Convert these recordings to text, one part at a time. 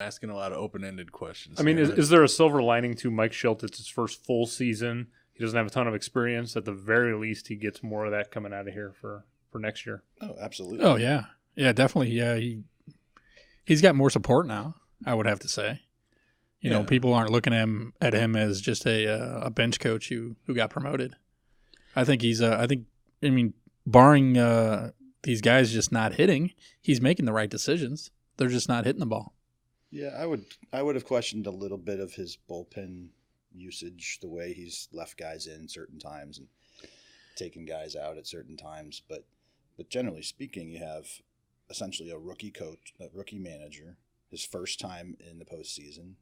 Asking a lot of open-ended questions. I mean, is there a silver lining to Mike Schilt? It's his first full season. He doesn't have a ton of experience. At the very least, he gets more of that coming out of here for next year. Oh, absolutely. Oh, yeah. Yeah, definitely. Yeah, he's got more support now, I would have to say. You know, people aren't looking at him as just a bench coach who got promoted. I think barring these guys just not hitting, he's making the right decisions. They're just not hitting the ball. Yeah, I would have questioned a little bit of his bullpen usage, the way he's left guys in certain times and taken guys out at certain times. But generally speaking, you have essentially a rookie coach, a rookie manager, his first time in the postseason.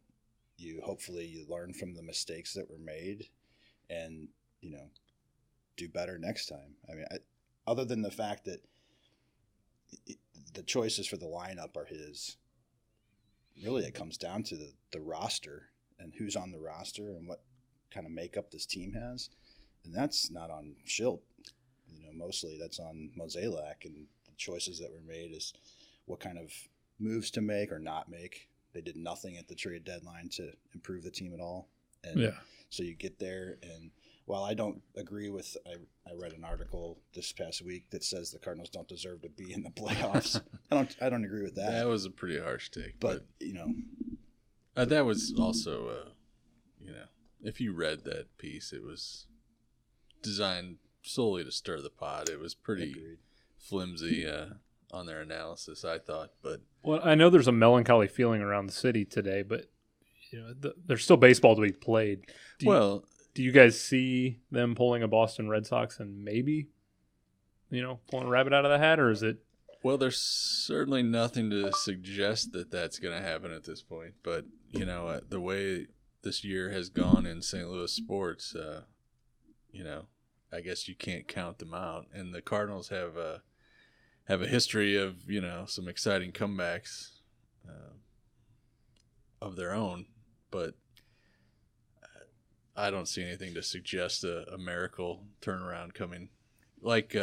Hopefully you learn from the mistakes that were made and, do better next time. I mean, other than the fact that the choices for the lineup are his, really it comes down to the roster and who's on the roster and what kind of makeup this team has. And that's not on Schilt. Mostly that's on Mozeliak, and the choices that were made is what kind of moves to make or not make. They did nothing at the trade deadline to improve the team at all. And so you get there, and while I don't agree with, I read an article this past week that says the Cardinals don't deserve to be in the playoffs. I don't agree with that. That was a pretty harsh take. But that was also, if you read that piece, it was designed solely to stir the pot. It was pretty flimsy on their analysis, I thought. But well, I know there's a melancholy feeling around the city today, but there's still baseball to be played. Do you guys see them pulling a Boston Red Sox and maybe, pulling a rabbit out of the hat, or is it? Well, there's certainly nothing to suggest that that's going to happen at this point. But, the way this year has gone in St. Louis sports, I guess you can't count them out. And the Cardinals have a history of, some exciting comebacks of their own. But I don't see anything to suggest a miracle turnaround coming. Like,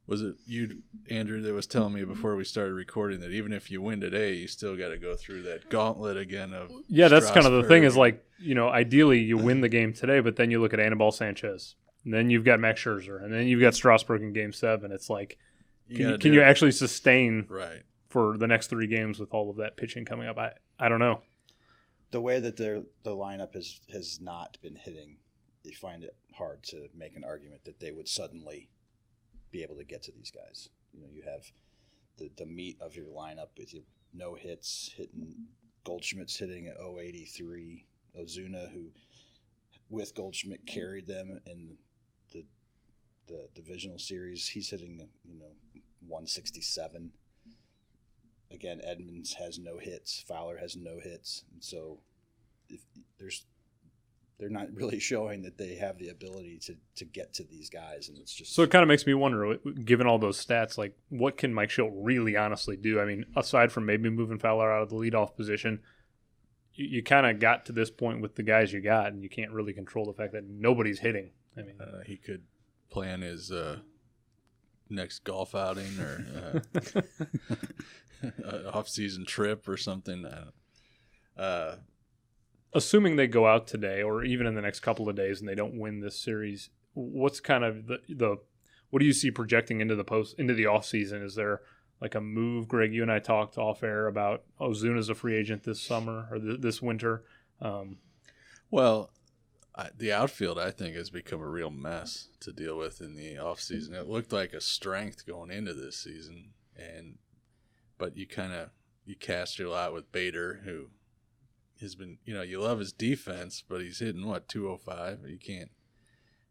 was it you, Andrew, that was telling me before we started recording that even if you win today, you still got to go through that gauntlet again of that's kind of the thing is like, ideally you win the game today, but then you look at Anibal Sanchez, and then you've got Max Scherzer, and then you've got Strasburg in Game 7. It's like, can you actually sustain for the next 3 games with all of that pitching coming up? I don't know. The way that the lineup has not been hitting, you find it hard to make an argument that they would suddenly be able to get to these guys. You have the meat of your lineup with your no hits, Goldschmidt's hitting at 0.83, Ozuna, who with Goldschmidt carried them in the divisional series, he's hitting 167. Again, Edmonds has no hits. Fowler has no hits. And so they're not really showing that they have the ability to get to these guys. And it's just so it kind of makes me wonder, given all those stats, like what can Mike Schilt really honestly do? I mean, aside from maybe moving Fowler out of the leadoff position, you kind of got to this point with the guys you got, and you can't really control the fact that nobody's hitting. I mean, he could plan his next golf outing or an off-season trip or something. Assuming they go out today or even in the next couple of days and they don't win this series, what's kind of the what do you see projecting into the off season? Is there like a move? Greg, you and I talked off air about Ozuna's a free agent this summer or this winter. The outfield, I think, has become a real mess to deal with in the offseason. It looked like a strength going into this season, but you cast your lot with Bader, who has been, you love his defense, but he's hitting, 205? You can't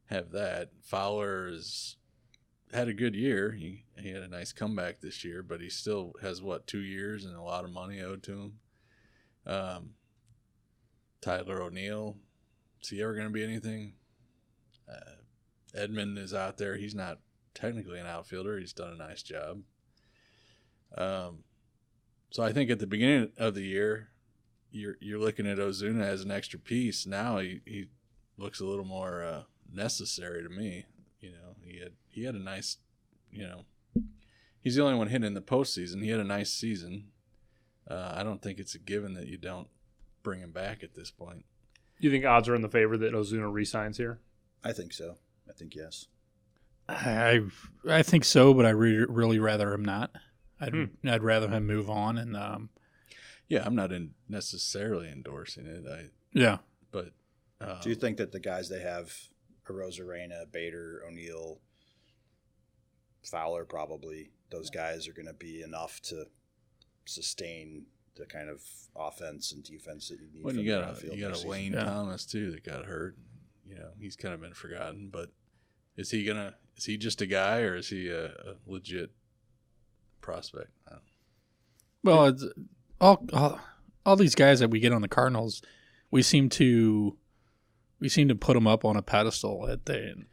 have that. Fowler has had a good year. He had a nice comeback this year, but he still has, 2 years and a lot of money owed to him. Tyler O'Neill, is he ever going to be anything? Edmund is out there. He's not technically an outfielder. He's done a nice job. So I think at the beginning of the year, you're looking at Ozuna as an extra piece. Now he looks a little more necessary to me. He had a nice, he's the only one hitting in the postseason. He had a nice season. I don't think it's a given that you don't bring him back at this point. Do you think odds are in the favor that Ozuna re-signs here? I think so. I think yes. I think so, but I really rather him not. I'd rather him move on. And yeah, I'm not necessarily endorsing it. Yeah. But do you think that the guys they have, Arozarena, Bader, O'Neill, Fowler, probably those guys are going to be enough to sustain the kind of offense and defense that you need? Well, you got a Lane Thomas too that got hurt. He's kind of been forgotten. But is he just a guy, or is he a legit prospect? Well, it's all these guys that we get on the Cardinals, we seem to put them up on a pedestal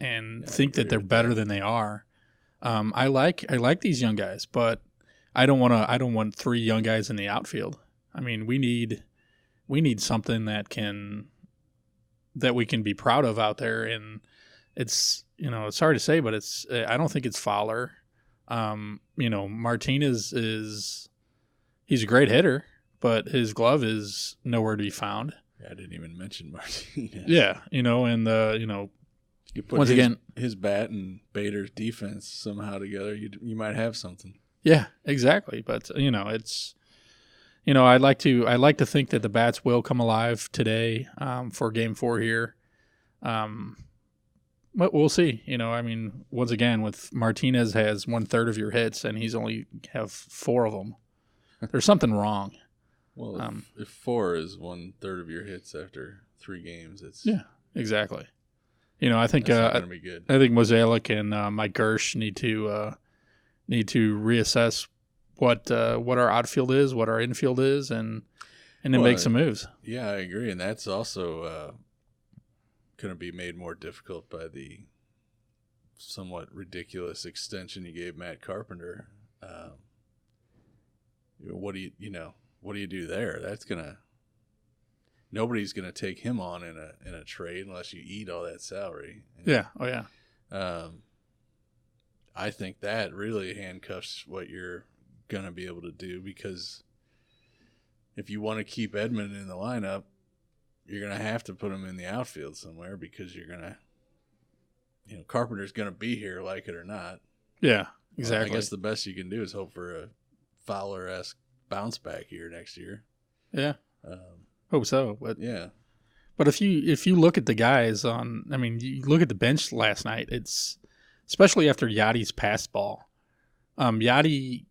and think that they're better than they are. I like these young guys, but I don't want 3 young guys in the outfield. I mean, we need something that we can be proud of out there, and it's it's hard to say, but I don't think it's Fowler. Martinez he's a great hitter, but his glove is nowhere to be found. Yeah, I didn't even mention Martinez. Yeah, and you put his bat and Bader's defense somehow together, you might have something. Yeah, exactly. But it's I'd like to think that the bats will come alive today for Game 4 here. But we'll see. Once again, with Martinez has 1/3 of your hits and he's only have 4 of them. There's something wrong. Well, if 4 is 1/3 of your hits after 3 games, it's exactly. I think that's not gonna be good. I think Mozeliak and Mike Gersh need to reassess what our outfield is, what our infield is, and then make some moves. Yeah, I agree, and that's also going to be made more difficult by the somewhat ridiculous extension you gave Matt Carpenter. What do you do there? Nobody's gonna take him on in a trade unless you eat all that salary. Yeah. Oh yeah. I think that really handcuffs what you're gonna be able to do, because if you want to keep Edman in the lineup, you're gonna have to put him in the outfield somewhere, because you're gonna, Carpenter's gonna be here, like it or not. Yeah, exactly. I guess the best you can do is hope for a Fowler-esque bounce back year next year. Yeah. Hope so, but yeah. But if you look at the guys you look at the bench last night, it's especially after Yadi's pass ball. Yadi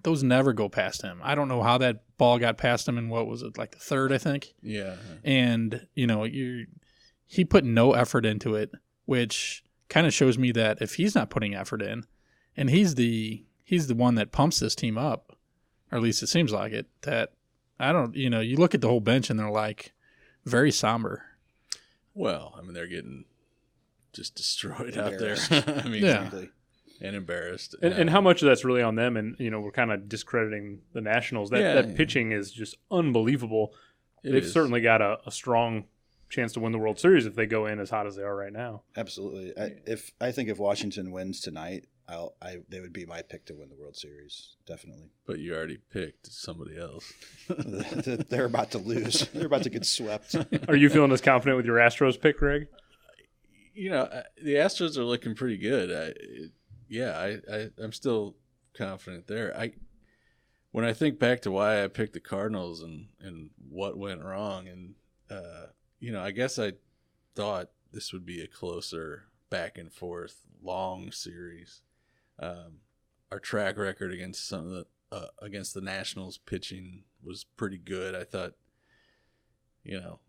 those never go past him. I don't know how that ball got past him in, what was it, like the 3rd, I think. Yeah. And he put no effort into it, which kind of shows me that if he's not putting effort in, and he's the one that pumps this team up, or at least it seems like it, that I don't, you look at the whole bench and they're like very somber. Well, they're getting just destroyed out there. Exactly. And embarrassed. And how much of that's really on them? And, we're kind of discrediting the Nationals. That pitching is just unbelievable. They've certainly got a strong chance to win the World Series if they go in as hot as they are right now. Absolutely. I think if Washington wins tonight, they would be my pick to win the World Series, definitely. But you already picked somebody else. They're about to lose. They're about to get swept. Are you feeling as confident with your Astros pick, Greg? The Astros are looking pretty good. I'm still confident there. When I think back to why I picked the Cardinals and what went wrong, and I guess I thought this would be a closer back and forth long series. Our track record against against the Nationals pitching was pretty good. I thought,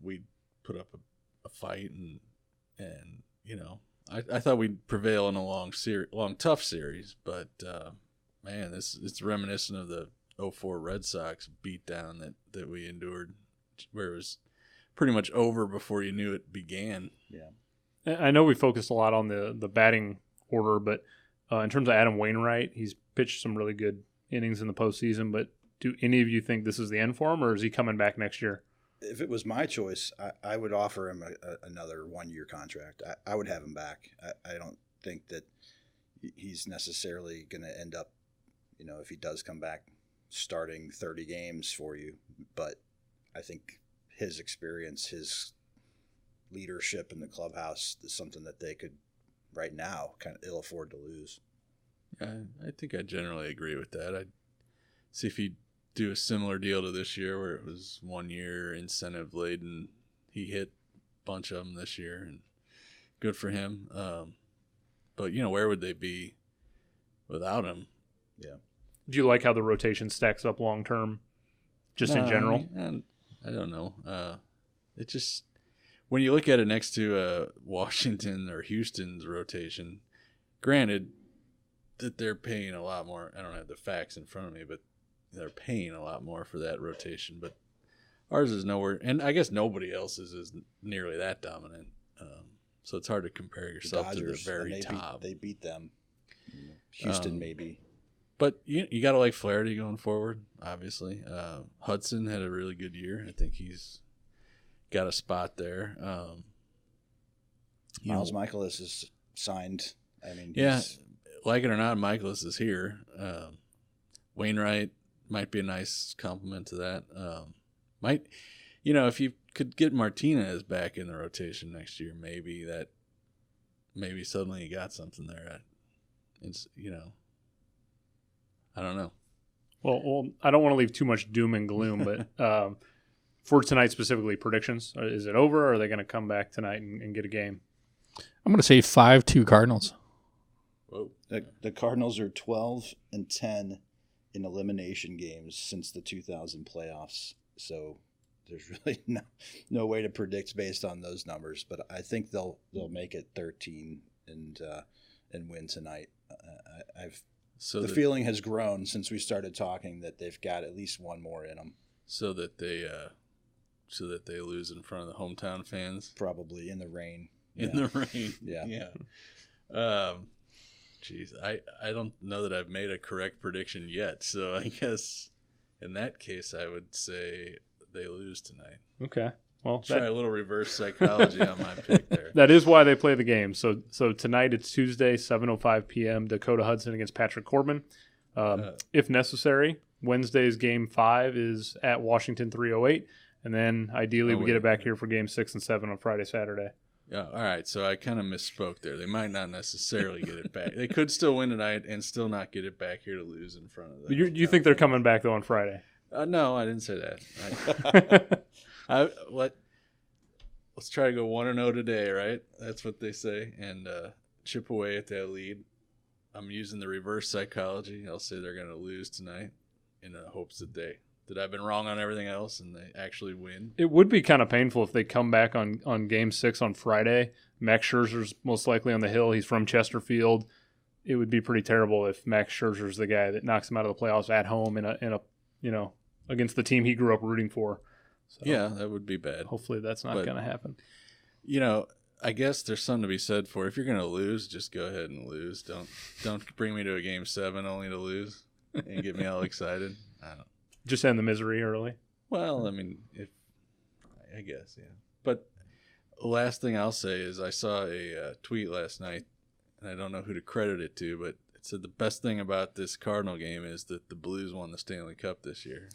we'd put up a fight, and I thought we'd prevail in a long tough series. But man, it's reminiscent of the 2004 Red Sox beatdown that we endured, where it was pretty much over before you knew it began. Yeah, I know we focused a lot on the batting order, but in terms of Adam Wainwright, he's pitched some really good innings in the postseason. But do any of you think this is the end for him, or is he coming back next year? If it was my choice, I would offer him another 1-year contract. I would have him back. I don't think that he's necessarily going to end up, if he does come back starting 30 games for you, but I think his experience, his leadership in the clubhouse is something that they could right now kind of ill afford to lose. I think I generally agree with that. I'd see if he'd do a similar deal to this year where it was 1 year incentive laden. He hit a bunch of them this year, and good for him. But, where would they be without him? Yeah. Do you like how the rotation stacks up long term, just in general? I don't know. It just, when you look at it next to Washington or Houston's rotation, granted that they're paying a lot more. I don't have the facts in front of me, but they're paying a lot more for that rotation. But ours is nowhere, and I guess nobody else's is nearly that dominant. So it's hard to compare yourself to the very top. They beat them. Houston maybe. But you got to like Flaherty going forward, obviously. Hudson had a really good year. I think he's got a spot there. Miles Michaelis is signed. I mean, like it or not, Michaelis is here. Wainwright might be a nice compliment to that. If you could get Martinez back in the rotation next year, maybe suddenly you got something there. It's I don't know. Well, I don't want to leave too much doom and gloom, but for tonight specifically, predictions: is it over, or are they going to come back tonight and get a game? I'm going to say 5-2 Cardinals. Whoa. The Cardinals are 12-10 in elimination games since the 2000 playoffs. So there's really no way to predict based on those numbers. But I think they'll make it 13 and win tonight. The feeling has grown since we started talking that they've got at least one more in them. So that they lose in front of the hometown fans. Probably in the rain. In the rain. Yeah. Geez, I don't know that I've made a correct prediction yet. So I guess in that case, I would say they lose tonight. Okay. Well, try a little reverse psychology on my pick there. That is why they play the game. So tonight it's Tuesday, 7:05 p.m. Dakota Hudson against Patrick Corbin. If necessary, Wednesday's Game 5 is at Washington 3:08, and then ideally we get it back here for Game 6 and 7 on Friday, Saturday. Yeah, all right. So I kind of misspoke there. They might not necessarily get it back. They could still win tonight and still not get it back here to lose in front of them. You think they're coming back though on Friday? No, I didn't say that. Let's try to go 1-0 today, right? That's what they say, and chip away at that lead. I'm using the reverse psychology. I'll say they're going to lose tonight in the hopes that I've been wrong on everything else and they actually win. It would be kind of painful if they come back on Game 6 on Friday. Max Scherzer's most likely on the hill. He's from Chesterfield. It would be pretty terrible if Max Scherzer's the guy that knocks him out of the playoffs at home in a against the team he grew up rooting for. So yeah, that would be bad. Hopefully that's not going to happen. I guess there's something to be said for if you're going to lose, just go ahead and lose. Don't bring me to a Game 7 only to lose and get me all excited. I don't. Just end the misery early. Well, I mean, I guess, yeah. But the last thing I'll say is I saw a tweet last night, and I don't know who to credit it to, but it said the best thing about this Cardinal game is that the Blues won the Stanley Cup this year.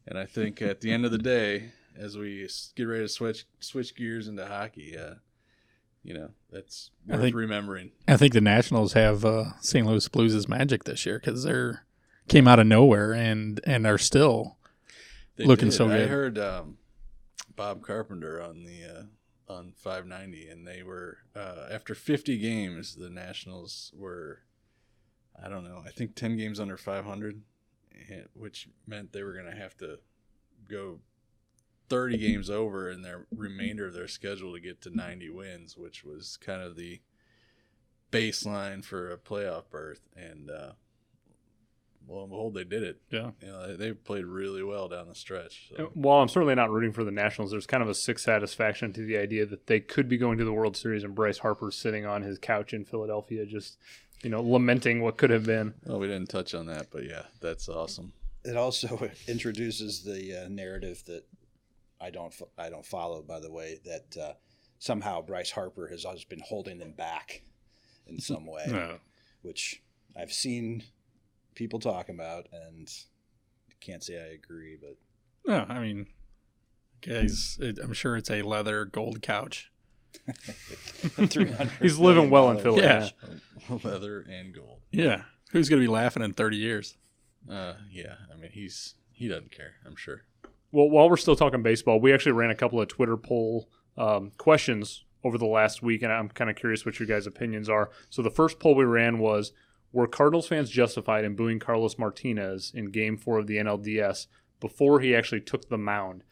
And I think at the end of the day, as we get ready to switch gears into hockey, that's worth remembering. I think the Nationals have St. Louis Blues' magic this year because they're came out of nowhere and are still looking so good. I heard Bob Carpenter on 590, and they were after 50 games, the Nationals were, I don't know, I think 10 games under 500, which meant they were going to have to go 30 games over in their remainder of their schedule to get to 90 wins, which was kind of the baseline for a playoff berth. And lo and behold, they did it. Yeah. They played really well down the stretch. So. While I'm certainly not rooting for the Nationals, there's kind of a sick satisfaction to the idea that they could be going to the World Series and Bryce Harper's sitting on his couch in Philadelphia just, lamenting what could have been. Well, we didn't touch on that, but yeah, that's awesome. It also introduces the narrative that I don't follow, by the way, that somehow Bryce Harper has always been holding them back in some way, No. which I've seen people talk about, and can't say I agree, but No, I mean, guys, I'm sure it's a leather gold couch. He's living well in Philly. Yeah. Leather and gold. Yeah. Who's going to be laughing in 30 years? Yeah. I mean, he doesn't care, I'm sure. Well, while we're still talking baseball, we actually ran a couple of Twitter poll questions over the last week, and I'm kind of curious what your guys' opinions are. So the first poll we ran was, were Cardinals fans justified in booing Carlos Martinez in Game 4 of the NLDS before he actually took the mound?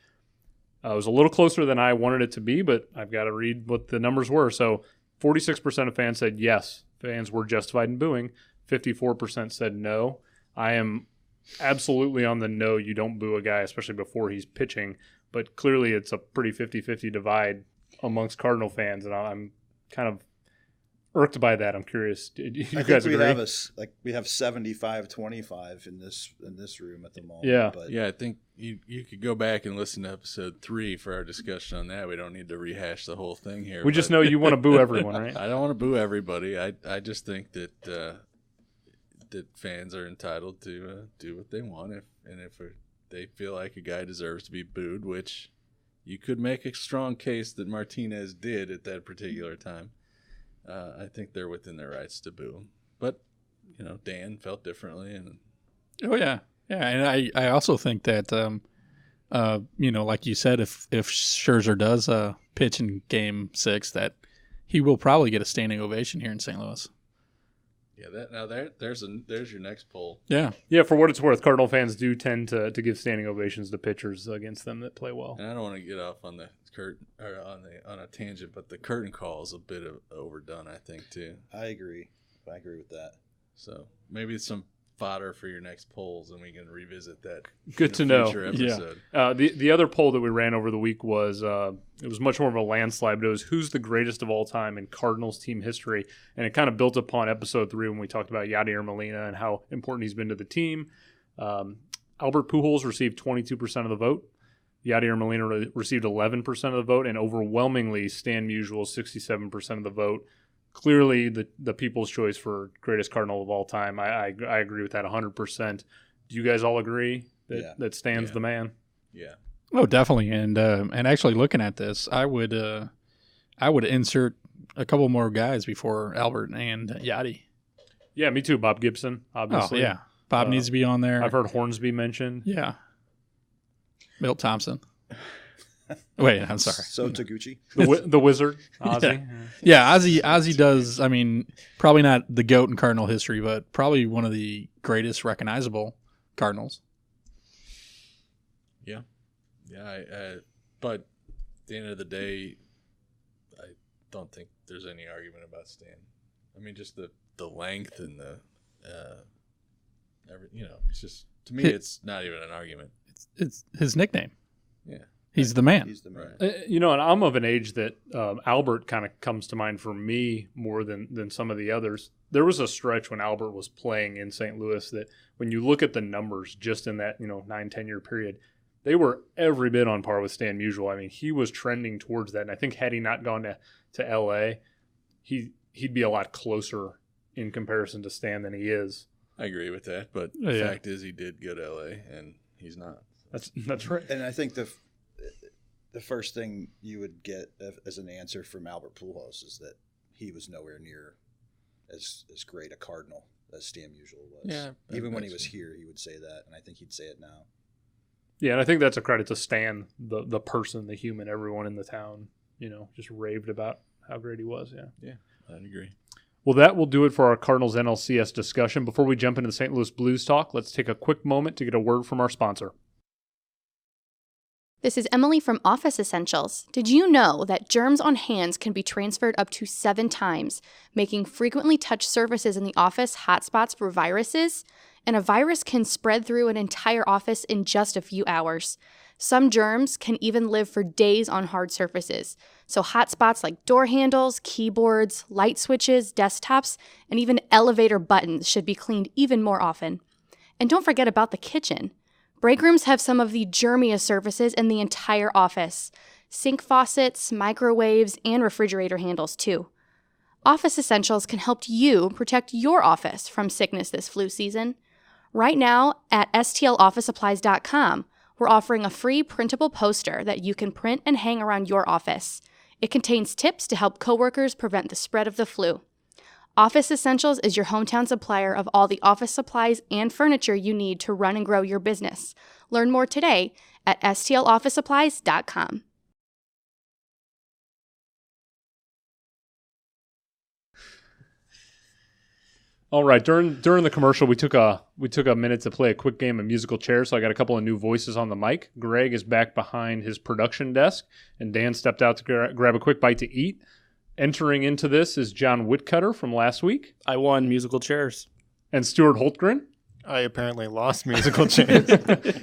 It was a little closer than I wanted it to be, but I've got to read what the numbers were. So 46% of fans said yes, fans were justified in booing. 54% said no. I am absolutely on the no, you don't boo a guy, especially before he's pitching. But clearly it's a pretty 50-50 divide amongst Cardinal fans, and I'm kind of irked by that. I'm curious. Do you guys agree? We have 75-25 in this room at the moment. Yeah. But Yeah, I think you could go back and listen to episode 3 for our discussion on that. We don't need to rehash the whole thing here. We just know you want to boo everyone, right? I don't want to boo everybody. I just think that that fans are entitled to do what they want, if they feel like a guy deserves to be booed, which you could make a strong case that Martinez did at that particular time. I think they're within their rights to boo him. But, Dan felt differently. And Oh, yeah. Yeah, and I also think that, like you said, if Scherzer does pitch in Game 6, that he will probably get a standing ovation here in St. Louis. Yeah, there's your next poll. Yeah. Yeah, for what it's worth, Cardinal fans do tend to give standing ovations to pitchers against them that play well. And I don't want to get off on the curtain or on a tangent, but the curtain call is a bit overdone, I think, too. I agree with that. So maybe some fodder for your next polls, and we can revisit that. Good to know. Episode. Yeah. The other poll that we ran over the week was it was much more of a landslide, but it was who's the greatest of all time in Cardinals team history, and it kind of built upon episode 3 when we talked about Yadier Molina and how important he's been to the team. Albert Pujols received 22% of the vote. Yadier Molina received 11% of the vote, and overwhelmingly Stan Musial 67% of the vote. Clearly the people's choice for greatest Cardinal of all time. I agree with that 100%. Do you guys all agree that Stan's the man? Yeah. Oh, definitely. And actually looking at this, I would insert a couple more guys before Albert and Yachty. Yeah, me too. Bob Gibson, obviously. Oh, yeah. Bob needs to be on there. I've heard Hornsby mentioned. Yeah. Milt Thompson. Wait, I'm sorry. So Taguchi, the Wizard, Ozzie. Yeah, Ozzie does. I mean, probably not the GOAT in Cardinal history, but probably one of the greatest recognizable Cardinals. Yeah, but at the end of the day, I don't think there's any argument about Stan. I mean, just the length and the it's just, to me, it's not even an argument. It's his nickname. Yeah. He's the man. He's the man. And I'm of an age that Albert kind of comes to mind for me more than some of the others. There was a stretch when Albert was playing in St. Louis that when you look at the numbers just in that 9-10 year period, they were every bit on par with Stan Musial. I mean, he was trending towards that. And I think had he not gone to L.A., he'd be a lot closer in comparison to Stan than he is. I agree with that, but the fact is he did go to L.A. and he's not. That's right. And I think the first thing you would get as an answer from Albert Pujols is that he was nowhere near as great a Cardinal as Stan Musial was. Yeah, even when he was here, he would say that, and I think he'd say it now. Yeah, and I think that's a credit to Stan, the person, the human. Everyone in the town, just raved about how great he was. Yeah, I'd agree. Well, that will do it for our Cardinals NLCS discussion. Before we jump into the St. Louis Blues talk, let's take a quick moment to get a word from our sponsor. This is Emily from Office Essentials. Did you know that germs on hands can be transferred up to 7 times, making frequently touched surfaces in the office hotspots for viruses? And a virus can spread through an entire office in just a few hours. Some germs can even live for days on hard surfaces. So hotspots like door handles, keyboards, light switches, desktops, and even elevator buttons should be cleaned even more often. And don't forget about the kitchen. Break rooms have some of the germiest surfaces in the entire office. Sink faucets, microwaves, and refrigerator handles too. Office Essentials can help you protect your office from sickness this flu season. Right now at stlofficesupplies.com, we're offering a free printable poster that you can print and hang around your office. It contains tips to help coworkers prevent the spread of the flu. Office Essentials is your hometown supplier of all the office supplies and furniture you need to run and grow your business. Learn more today at stlofficesupplies.com. All right, during the commercial, we took a minute to play a quick game of musical chairs. So I got a couple of new voices on the mic. Greg is back behind his production desk, and Dan stepped out to grab a quick bite to eat. Entering into this is John Whitcutter from last week. I won musical chairs. And Stuart Holtgren. I apparently lost musical chairs.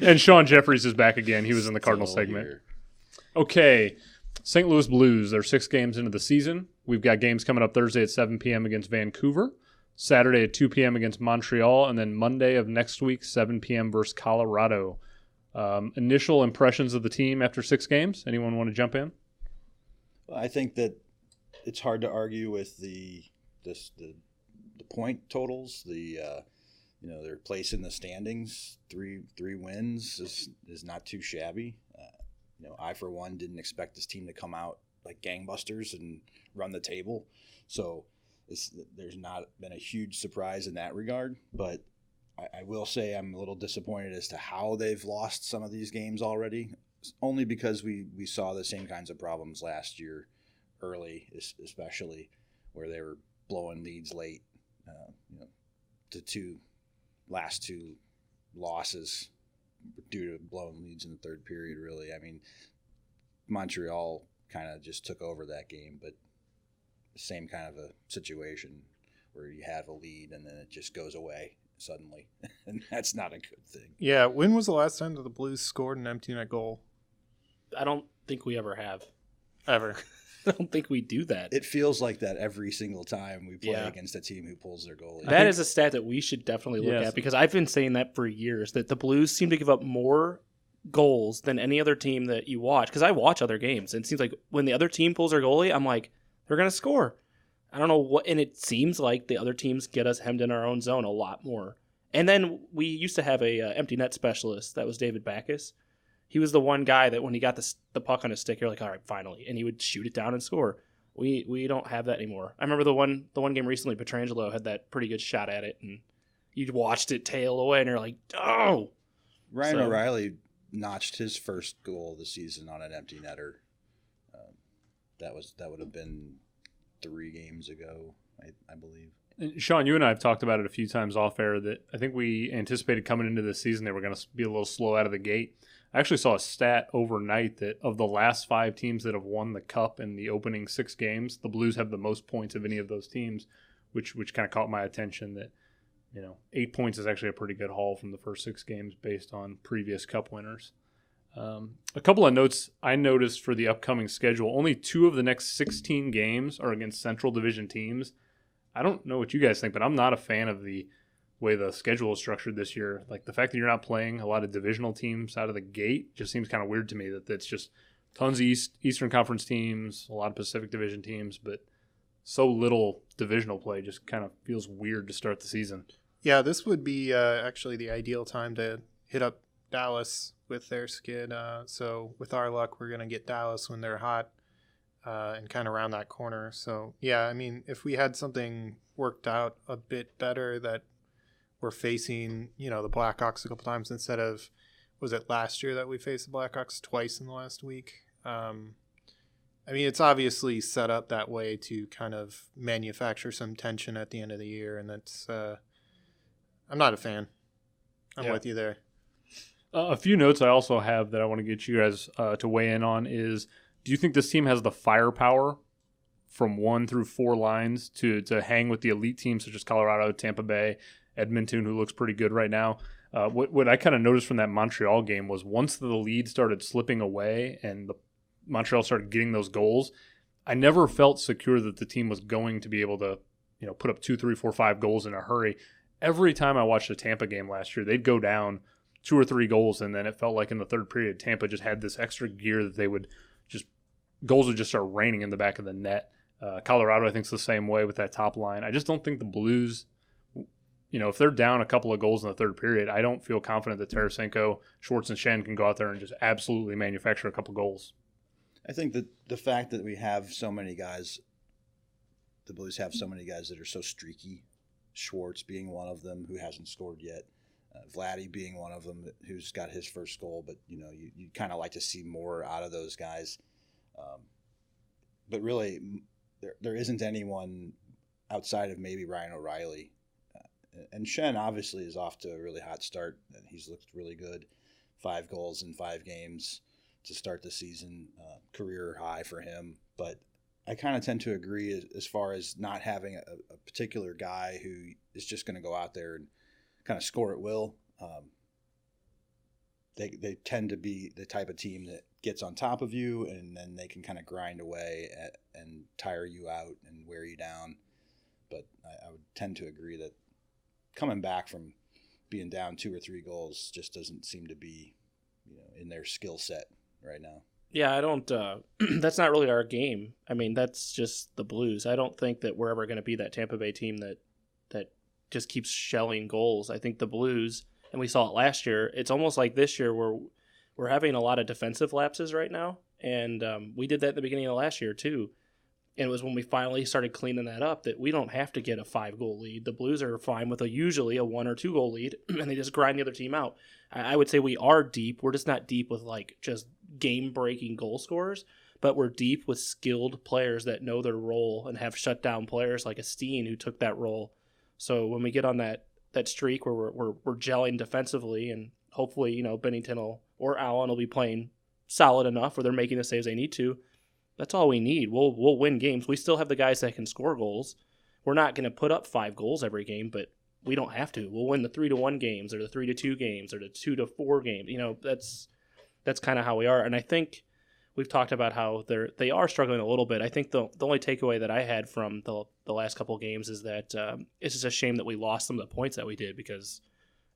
And Sean Jeffries is back again. He was in the Cardinals segment. Here. Okay, St. Louis Blues. They're 6 games into the season. We've got games coming up Thursday at 7 p.m. against Vancouver, Saturday at 2 p.m. against Montreal, and then Monday of next week, 7 p.m. versus Colorado. Initial impressions of the team after 6 games? Anyone want to jump in? Well, I think that it's hard to argue with the point totals. Their place in the standings, three wins is not too shabby. I for one didn't expect this team to come out like gangbusters and run the table. So there's not been a huge surprise in that regard. But I will say I'm a little disappointed as to how they've lost some of these games already, only because we saw the same kinds of problems last year early, especially where they were blowing leads late. The last two losses due to blowing leads in the third period, really. I mean, Montreal kind of just took over that game, but the same kind of a situation where you have a lead and then it just goes away suddenly, and that's not a good thing. Yeah, when was the last time that the Blues scored an empty net goal? I don't think we ever have. Ever. I don't think we do that. It feels like that every single time we play against a team who pulls their goalie. That is a stat that we should definitely look at, because I've been saying that for years, that the Blues seem to give up more goals than any other team that you watch. Because I watch other games, and it seems like when the other team pulls their goalie, I'm like, they're going to score. I don't know what, and it seems like the other teams get us hemmed in our own zone a lot more. And then we used to have a empty net specialist. That was David Backus. He was the one guy that when he got the puck on his stick, you're like, all right, finally. And he would shoot it down and score. We don't have that anymore. I remember the one game recently, Pietrangelo had that pretty good shot at it, and you watched it tail away, and you're like, oh. Ryan O'Reilly notched his first goal of the season on an empty netter. That would have been 3 games ago, I believe. And Sean, you and I have talked about it a few times off air that I think we anticipated coming into this season they were going to be a little slow out of the gate. I actually saw a stat overnight that of the last 5 teams that have won the Cup in the opening 6 games, the Blues have the most points of any of those teams, which kind of caught my attention that 8 points is actually a pretty good haul from the first 6 games based on previous Cup winners. A couple of notes I noticed for the upcoming schedule. Only 2 of the next 16 games are against Central Division teams. I don't know what you guys think, but I'm not a fan of the way the schedule is structured this year. Like the fact that you're not playing a lot of divisional teams out of the gate just seems kind of weird to me, that it's just tons of Eastern Conference teams, a lot of Pacific Division teams, but so little divisional play just kind of feels weird to start the season. Yeah, this would be actually the ideal time to hit up Dallas with their skid. So with our luck, we're going to get Dallas when they're hot and kind of around that corner. So, yeah, I mean, if we had something worked out a bit better that we're facing, the Blackhawks a couple times instead of, was it last year that we faced the Blackhawks twice in the last week? I mean, it's obviously set up that way to kind of manufacture some tension at the end of the year, and that's I'm not a fan. I'm with you there. A few notes I also have that I want to get you guys to weigh in on is, do you think this team has the firepower from 1 through 4 lines to hang with the elite teams such as Colorado, Tampa Bay, Edmonton, who looks pretty good right now? What I kind of noticed from that Montreal game was once the lead started slipping away and the Montreal started getting those goals, I never felt secure that the team was going to be able to put up 2, 3, 4, 5 goals in a hurry. Every time I watched a Tampa game last year, they'd go down 2 or 3 goals, and then it felt like in the third period, Tampa just had this extra gear that goals would just start raining in the back of the net. Colorado, I think, is the same way with that top line. I just don't think the Blues, if they're down a couple of goals in the third period, I don't feel confident that Tarasenko, Schwartz, and Schenn can go out there and just absolutely manufacture a couple goals. I think that the fact that we have so many guys, the Blues have so many guys that are so streaky, Schwartz being one of them who hasn't scored yet, Vladdy being one of them who's got his first goal, but you kind of like to see more out of those guys. But really, there isn't anyone outside of maybe Ryan O'Reilly. And Schenn obviously is off to a really hot start. He's looked really good. 5 goals in 5 games to start the season, career high for him. But I kind of tend to agree as far as not having a particular guy who is just going to go out there and kind of score at will. They tend to be the type of team that gets on top of you, and then they can kind of grind away and tire you out and wear you down. But I would tend to agree that coming back from being down 2 or 3 goals just doesn't seem to be, in their skill set right now. Yeah, I don't. That's not really our game. I mean, that's just the Blues. I don't think that we're ever going to be that Tampa Bay team that just keeps shelling goals. I think the Blues, and we saw it last year. It's almost like this year where we're having a lot of defensive lapses right now, and we did that at the beginning of last year too. And it was when we finally started cleaning that up that we don't have to get a 5-goal lead. The Blues are fine with usually a 1 or 2 goal lead, and they just grind the other team out. I would say we are deep. We're just not deep with just game-breaking goal scorers, but we're deep with skilled players that know their role and have shut down players like a Steen who took that role. So when we get on that streak where we're gelling defensively, and hopefully Bennington or Allen will be playing solid enough where they're making the saves they need to. That's all we need. We'll win games. We still have the guys that can score goals. We're not going to put up 5 goals every game, but we don't have to. We'll win the 3-1 games or the 3-2 games or the 2-4 games. That's kind of how we are. And I think we've talked about how they are struggling a little bit. I think the only takeaway that I had from the last couple of games is that it's just a shame that we lost some of the points that we did because,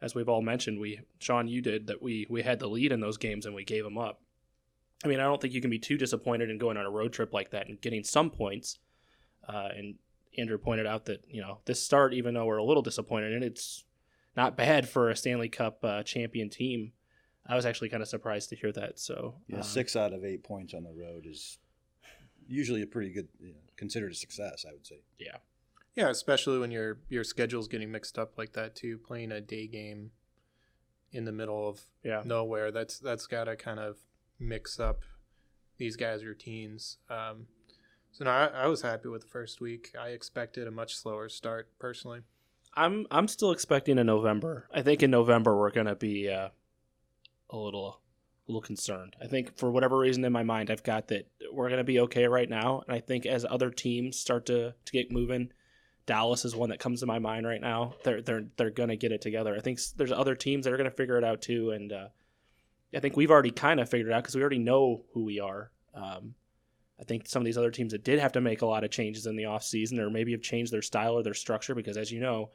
as we've all mentioned, Sean, you did, that we had the lead in those games and we gave them up. I mean, I don't think you can be too disappointed in going on a road trip like that and getting some points. And Andrew pointed out that, this start, even though we're a little disappointed in it, it's not bad for a Stanley Cup champion team. I was actually kind of surprised to hear that. So 6 out of 8 points on the road is usually a pretty good, considered a success, I would say. Yeah. Yeah, especially when your schedule's getting mixed up like that too. Playing a day game in the middle of nowhere, that's got to kind of mix up these guys' routines. So no, I was happy with the first week. I expected a much slower start personally. I'm still expecting a November. I think in November we're going to be a little concerned. I think for whatever reason in my mind I've got that we're going to be okay right now, and I think as other teams start to get moving, Dallas is one that comes to my mind right now. They're going to get it together. I think there's other teams that are going to figure it out too, and I think we've already kind of figured it out because we already know who we are. I think some of these other teams that did have to make a lot of changes in the offseason or maybe have changed their style or their structure because, as you know,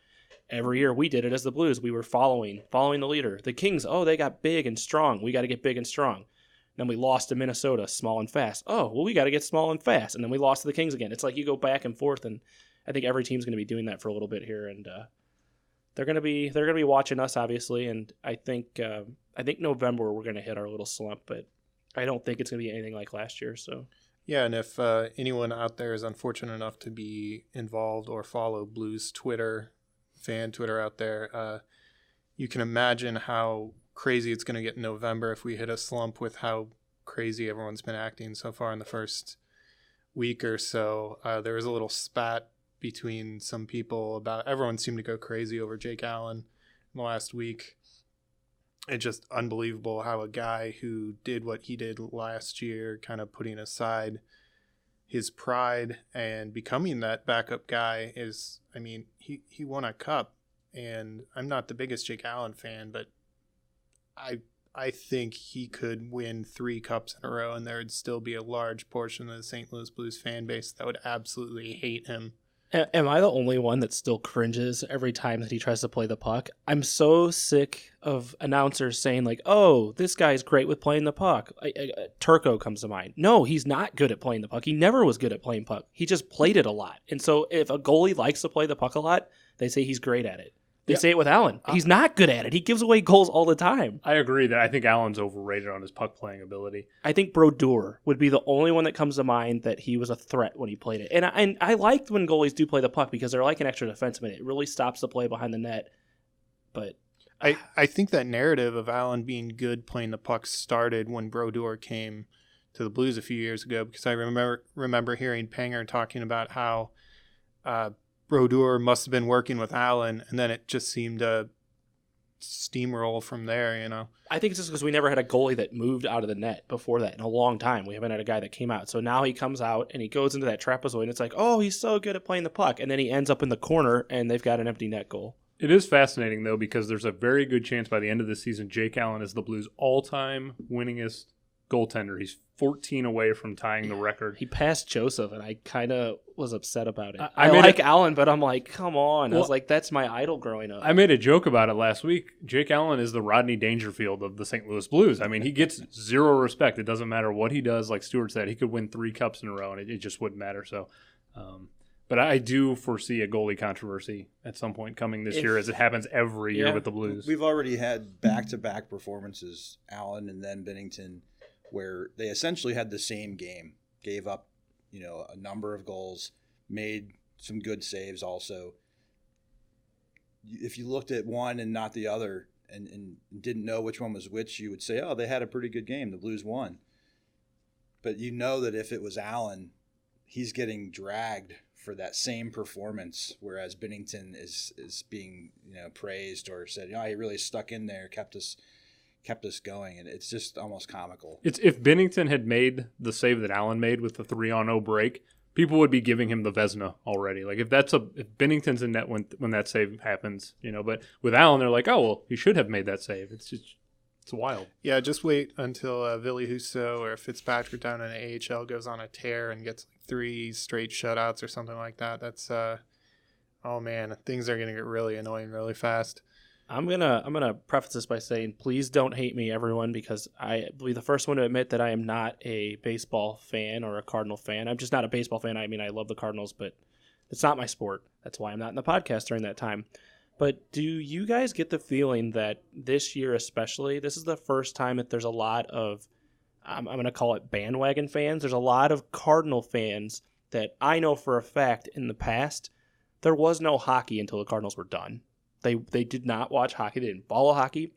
every year we did it as the Blues. We were following the leader. The Kings, they got big and strong. We got to get big and strong. Then we lost to Minnesota, small and fast. We got to get small and fast. And then we lost to the Kings again. It's like you go back and forth, and I think every team's going to be doing that for a little bit here, and they're going to be watching us, obviously. And I think November we're going to hit our little slump, but I don't think it's going to be anything like last year. So yeah, and if anyone out there is unfortunate enough to be involved or follow Blues Twitter, fan Twitter out there, you can imagine how crazy it's going to get in November if we hit a slump with how crazy everyone's been acting so far in the first week or so. There was a little spat between some people about everyone seemed to go crazy over Jake Allen in the last week. It's just unbelievable how a guy who did what he did last year, kind of putting aside his pride and becoming that backup guy is, I mean, he won a cup, and I'm not the biggest Jake Allen fan, but I think he could win 3 cups in a row, and there would still be a large portion of the St. Louis Blues fan base that would absolutely hate him. Am I the only one that still cringes every time that he tries to play the puck? I'm so sick of announcers saying like, this guy's great with playing the puck. Turco comes to mind. No, he's not good at playing the puck. He never was good at playing puck. He just played it a lot. And so if a goalie likes to play the puck a lot, they say he's great at it. They say it with Allen. He's not good at it. He gives away goals all the time. I agree that I think Allen's overrated on his puck playing ability. I think Brodeur would be the only one that comes to mind that he was a threat when he played it. And I liked when goalies do play the puck because they're like an extra defenseman. It really stops the play behind the net. But I think that narrative of Allen being good playing the puck started when Brodeur came to the Blues a few years ago, because I remember hearing Panger talking about how Brodeur must have been working with Allen, and then it just seemed to steamroll from there, you know. I think it's just because we never had a goalie that moved out of the net before that in a long time. We haven't had a guy that came out. So now he comes out and he goes into that trapezoid, and it's like, oh, he's so good at playing the puck. And then he ends up in the corner, and they've got an empty net goal. It is fascinating, though, because there's a very good chance by the end of the season, Jake Allen is the Blues' all-time winningest goaltender. He's 14 away from tying the record. He passed Joseph, and I kind of was upset about it. I like Allen, but I'm like, come on. Well, I was like, that's my idol growing up. I made a joke about it last week. Jake Allen is the Rodney Dangerfield of the St. Louis Blues. I mean, he gets zero respect. It doesn't matter what he does. Like Stuart said, he could win 3 cups in a row, and it just wouldn't matter. So, but I do foresee a goalie controversy at some point coming this year, as it happens every year with the Blues. We've already had back-to-back performances, Allen and then Binnington, where they essentially had the same game, gave up, a number of goals, made some good saves also. If you looked at one and not the other and didn't know which one was which, you would say, oh, they had a pretty good game. The Blues won. But you know that if it was Allen, he's getting dragged for that same performance, whereas Binnington is being praised or said, he really stuck in there, kept us going, and it's just almost comical. It's if Binnington had made the save that Allen made with the 3-on-0 break, people would be giving him the Vezina already. Like if Binnington's in net when that save happens, but with Allen they're like, oh well, he should have made that save. It's wild. Yeah, just wait until Ville Husso or Fitzpatrick down in the AHL goes on a tear and gets 3 straight shutouts or something like that. That's oh man, things are gonna get really annoying really fast. I'm gonna preface this by saying, please don't hate me, everyone, because I will be the first one to admit that I am not a baseball fan or a Cardinal fan. I'm just not a baseball fan. I mean, I love the Cardinals, but it's not my sport. That's why I'm not in the podcast during that time. But do you guys get the feeling that this year especially, this is the first time that there's a lot of, I'm going to call it bandwagon fans. There's a lot of Cardinal fans that I know for a fact in the past, there was no hockey until the Cardinals were done. They did not watch hockey. They didn't follow hockey.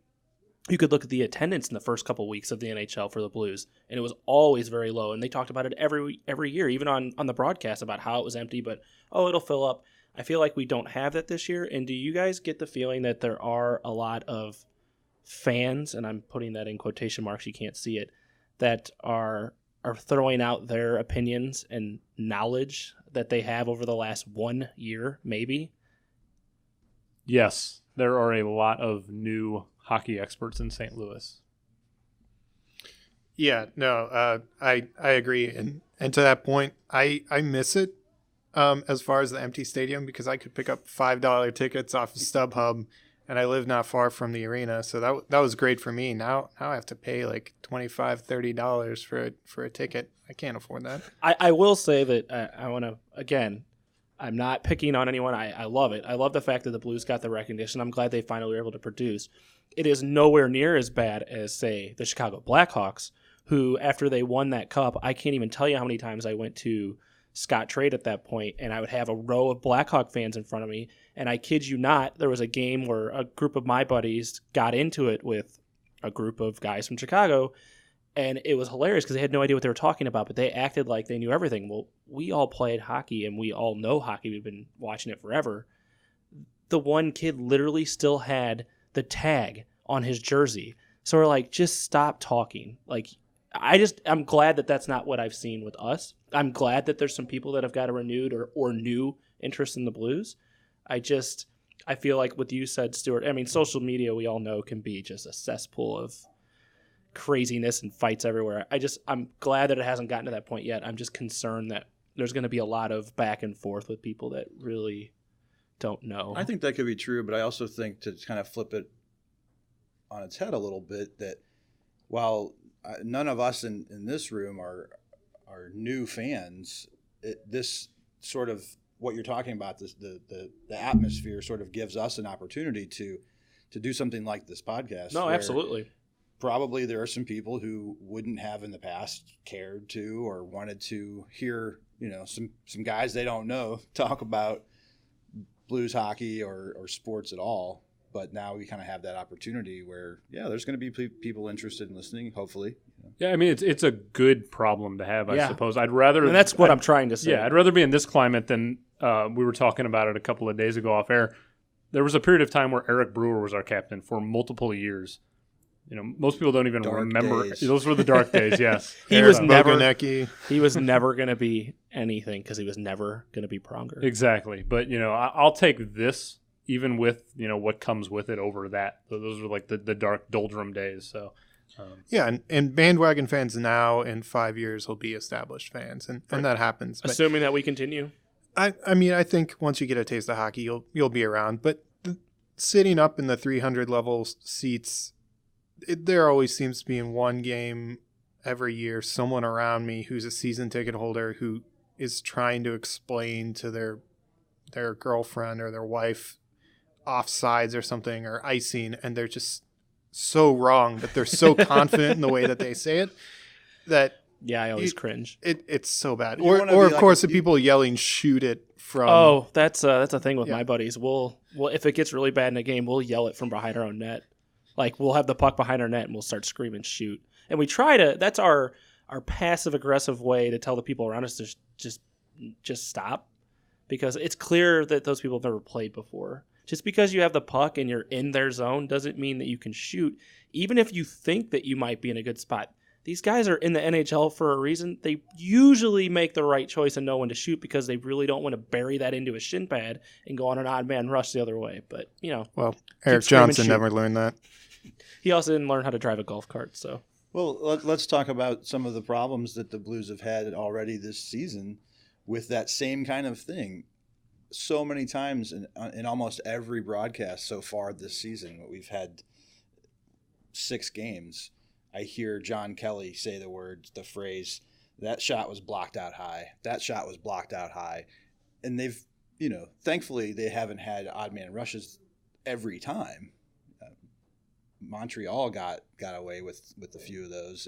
You could look at the attendance in the first couple weeks of the NHL for the Blues, and it was always very low. And they talked about it every year, even on the broadcast, about how it was empty, but, it'll fill up. I feel like we don't have that this year. And do you guys get the feeling that there are a lot of fans, and I'm putting that in quotation marks, you can't see it, that are throwing out their opinions and knowledge that they have over the last 1 year, maybe? Yes, there are a lot of new hockey experts in St. Louis. Yeah, no, I agree, and to that point, I miss it as far as the empty stadium, because I could pick up $5 tickets off of StubHub, and I live not far from the arena, so that was great for me. Now I have to pay like $25-$30 for a ticket. I can't afford that. I will say that I want to, again, I'm not picking on anyone. I love it. I love the fact that the Blues got the recognition. I'm glad they finally were able to produce. It is nowhere near as bad as, say, the Chicago Blackhawks, who, after they won that cup, I can't even tell you how many times I went to Scott Trade at that point, and I would have a row of Blackhawk fans in front of me. And I kid you not, there was a game where a group of my buddies got into it with a group of guys from Chicago, and it was hilarious because they had no idea what they were talking about, but they acted like they knew everything. Well, we all played hockey, and we all know hockey. We've been watching it forever. The one kid literally still had the tag on his jersey. So we're like, just stop talking. Like, I'm glad that that's not what I've seen with us. I'm glad that there's some people that have got a renewed or new interest in the Blues. I feel like what you said, Stuart, I mean, social media, we all know, can be just a cesspool of craziness and fights everywhere. I'm glad that it hasn't gotten to that point yet. I'm just concerned that there's going to be a lot of back and forth with people that really don't know. I think that could be true, but I also think, to kind of flip it on its head a little bit, that while none of us in this room are new fans, this sort of what you're talking about, the atmosphere sort of gives us an opportunity to do something like this podcast. No, absolutely. Probably there are some people who wouldn't have in the past cared to or wanted to hear, some guys they don't know talk about Blues hockey or sports at all. But now we kind of have that opportunity where, there's going to be people interested in listening, hopefully. Yeah, I mean, it's a good problem to have, I suppose. I'd rather... And that's what I'm trying to say. Yeah, I'd rather be in this climate than we were talking about it a couple of days ago off air. There was a period of time where Eric Brewer was our captain for multiple years. Most people don't even remember. Days. Those were the dark days, yes. He was never going to be anything because he was never going to be Pronger. Exactly. But, I'll take this even with, what comes with it over that. Those are like the dark doldrum days. So, and bandwagon fans now in 5 years will be established fans, and that happens. But assuming that we continue. I mean, I think once you get a taste of hockey, you'll be around. But sitting up in the 300 level seats, there always seems to be in one game every year someone around me who's a season ticket holder who is trying to explain to their girlfriend or their wife offsides or something or icing, and they're just so wrong, but they're so confident in the way that they say it that I always cringe. It's so bad. Or of course the people yelling shoot it from. Oh, that's a thing with my buddies. We'll if it gets really bad in a game, we'll yell it from behind our own net. Like we'll have the puck behind our net and we'll start screaming shoot. And we try to. That's our passive aggressive way to tell the people around us to just stop, because it's clear that those people have never played before. Just because you have the puck and you're in their zone doesn't mean that you can shoot, even if you think that you might be in a good spot. These guys are in the NHL for a reason. They usually make the right choice and know when to shoot because they really don't want to bury that into a shin pad and go on an odd man rush the other way. But, Well, Eric Johnson never learned that. He also didn't learn how to drive a golf cart, so. Well, let's talk about some of the problems that the Blues have had already this season with that same kind of thing. So many times in almost every broadcast so far this season, we've had 6 games. I hear John Kelly say the phrase, that shot was blocked out high. That shot was blocked out high. And they've, thankfully they haven't had odd man rushes every time. Montreal got away with a few of those,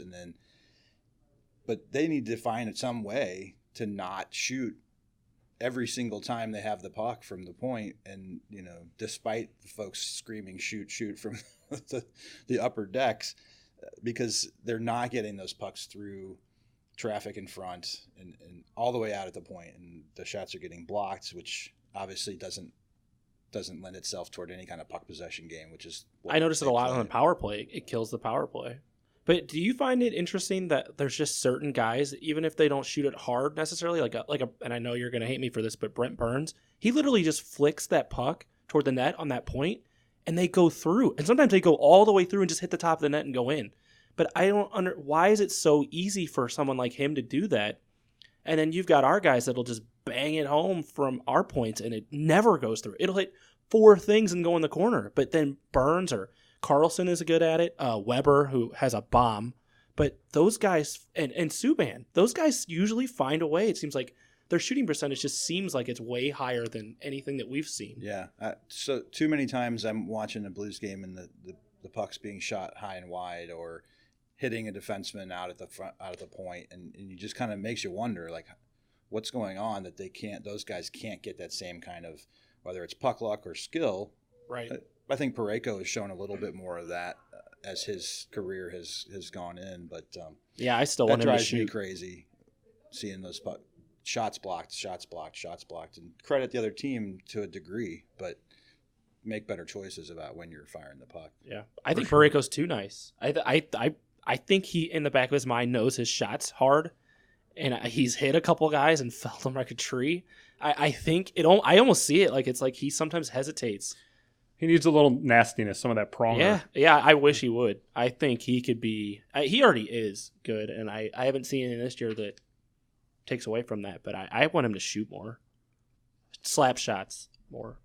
but they need to find some way to not shoot every single time they have the puck from the point. And, despite the folks screaming shoot from the upper decks, because they're not getting those pucks through traffic in front and all the way out at the point, and the shots are getting blocked, which obviously doesn't lend itself toward any kind of puck possession game, which is I noticed it a lot on the power play. It kills the power play. But do you find it interesting that there's just certain guys, even if they don't shoot it hard necessarily, like a and I know you're going to hate me for this, but Brent Burns, he literally just flicks that puck toward the net on that point, and they go through. And sometimes they go all the way through and just hit the top of the net and go in. But I don't why is it so easy for someone like him to do that? And then you've got our guys that'll just bang it home from our points, and it never goes through. It'll hit 4 things and go in the corner. But then Burns or Carlson is good at it. Weber, who has a bomb. But those guys, and Subban, those guys usually find a way. It seems like their shooting percentage just seems like it's way higher than anything that we've seen. Yeah. So too many times I'm watching a Blues game and the puck's being shot high and wide, or hitting a defenseman out at the point, and you just kind of makes you wonder, like, what's going on that those guys can't get that same kind of, whether it's puck luck or skill. Right. I think Parayko has shown a little bit more of that as his career has gone in, but I still want him to shoot. That drives me crazy, seeing those shots blocked, and credit the other team to a degree, but make better choices about when you're firing the puck. Yeah, I think Parayko's too nice. I think he, in the back of his mind, knows his shot's hard, and he's hit a couple guys and felled them like a tree. I think I almost see it like it's like he sometimes hesitates. He needs a little nastiness, some of that pronger. Yeah, I wish he would. I think he could be he already is good, and I haven't seen anything this year that takes away from that, but I want him to shoot more. Slap shots more.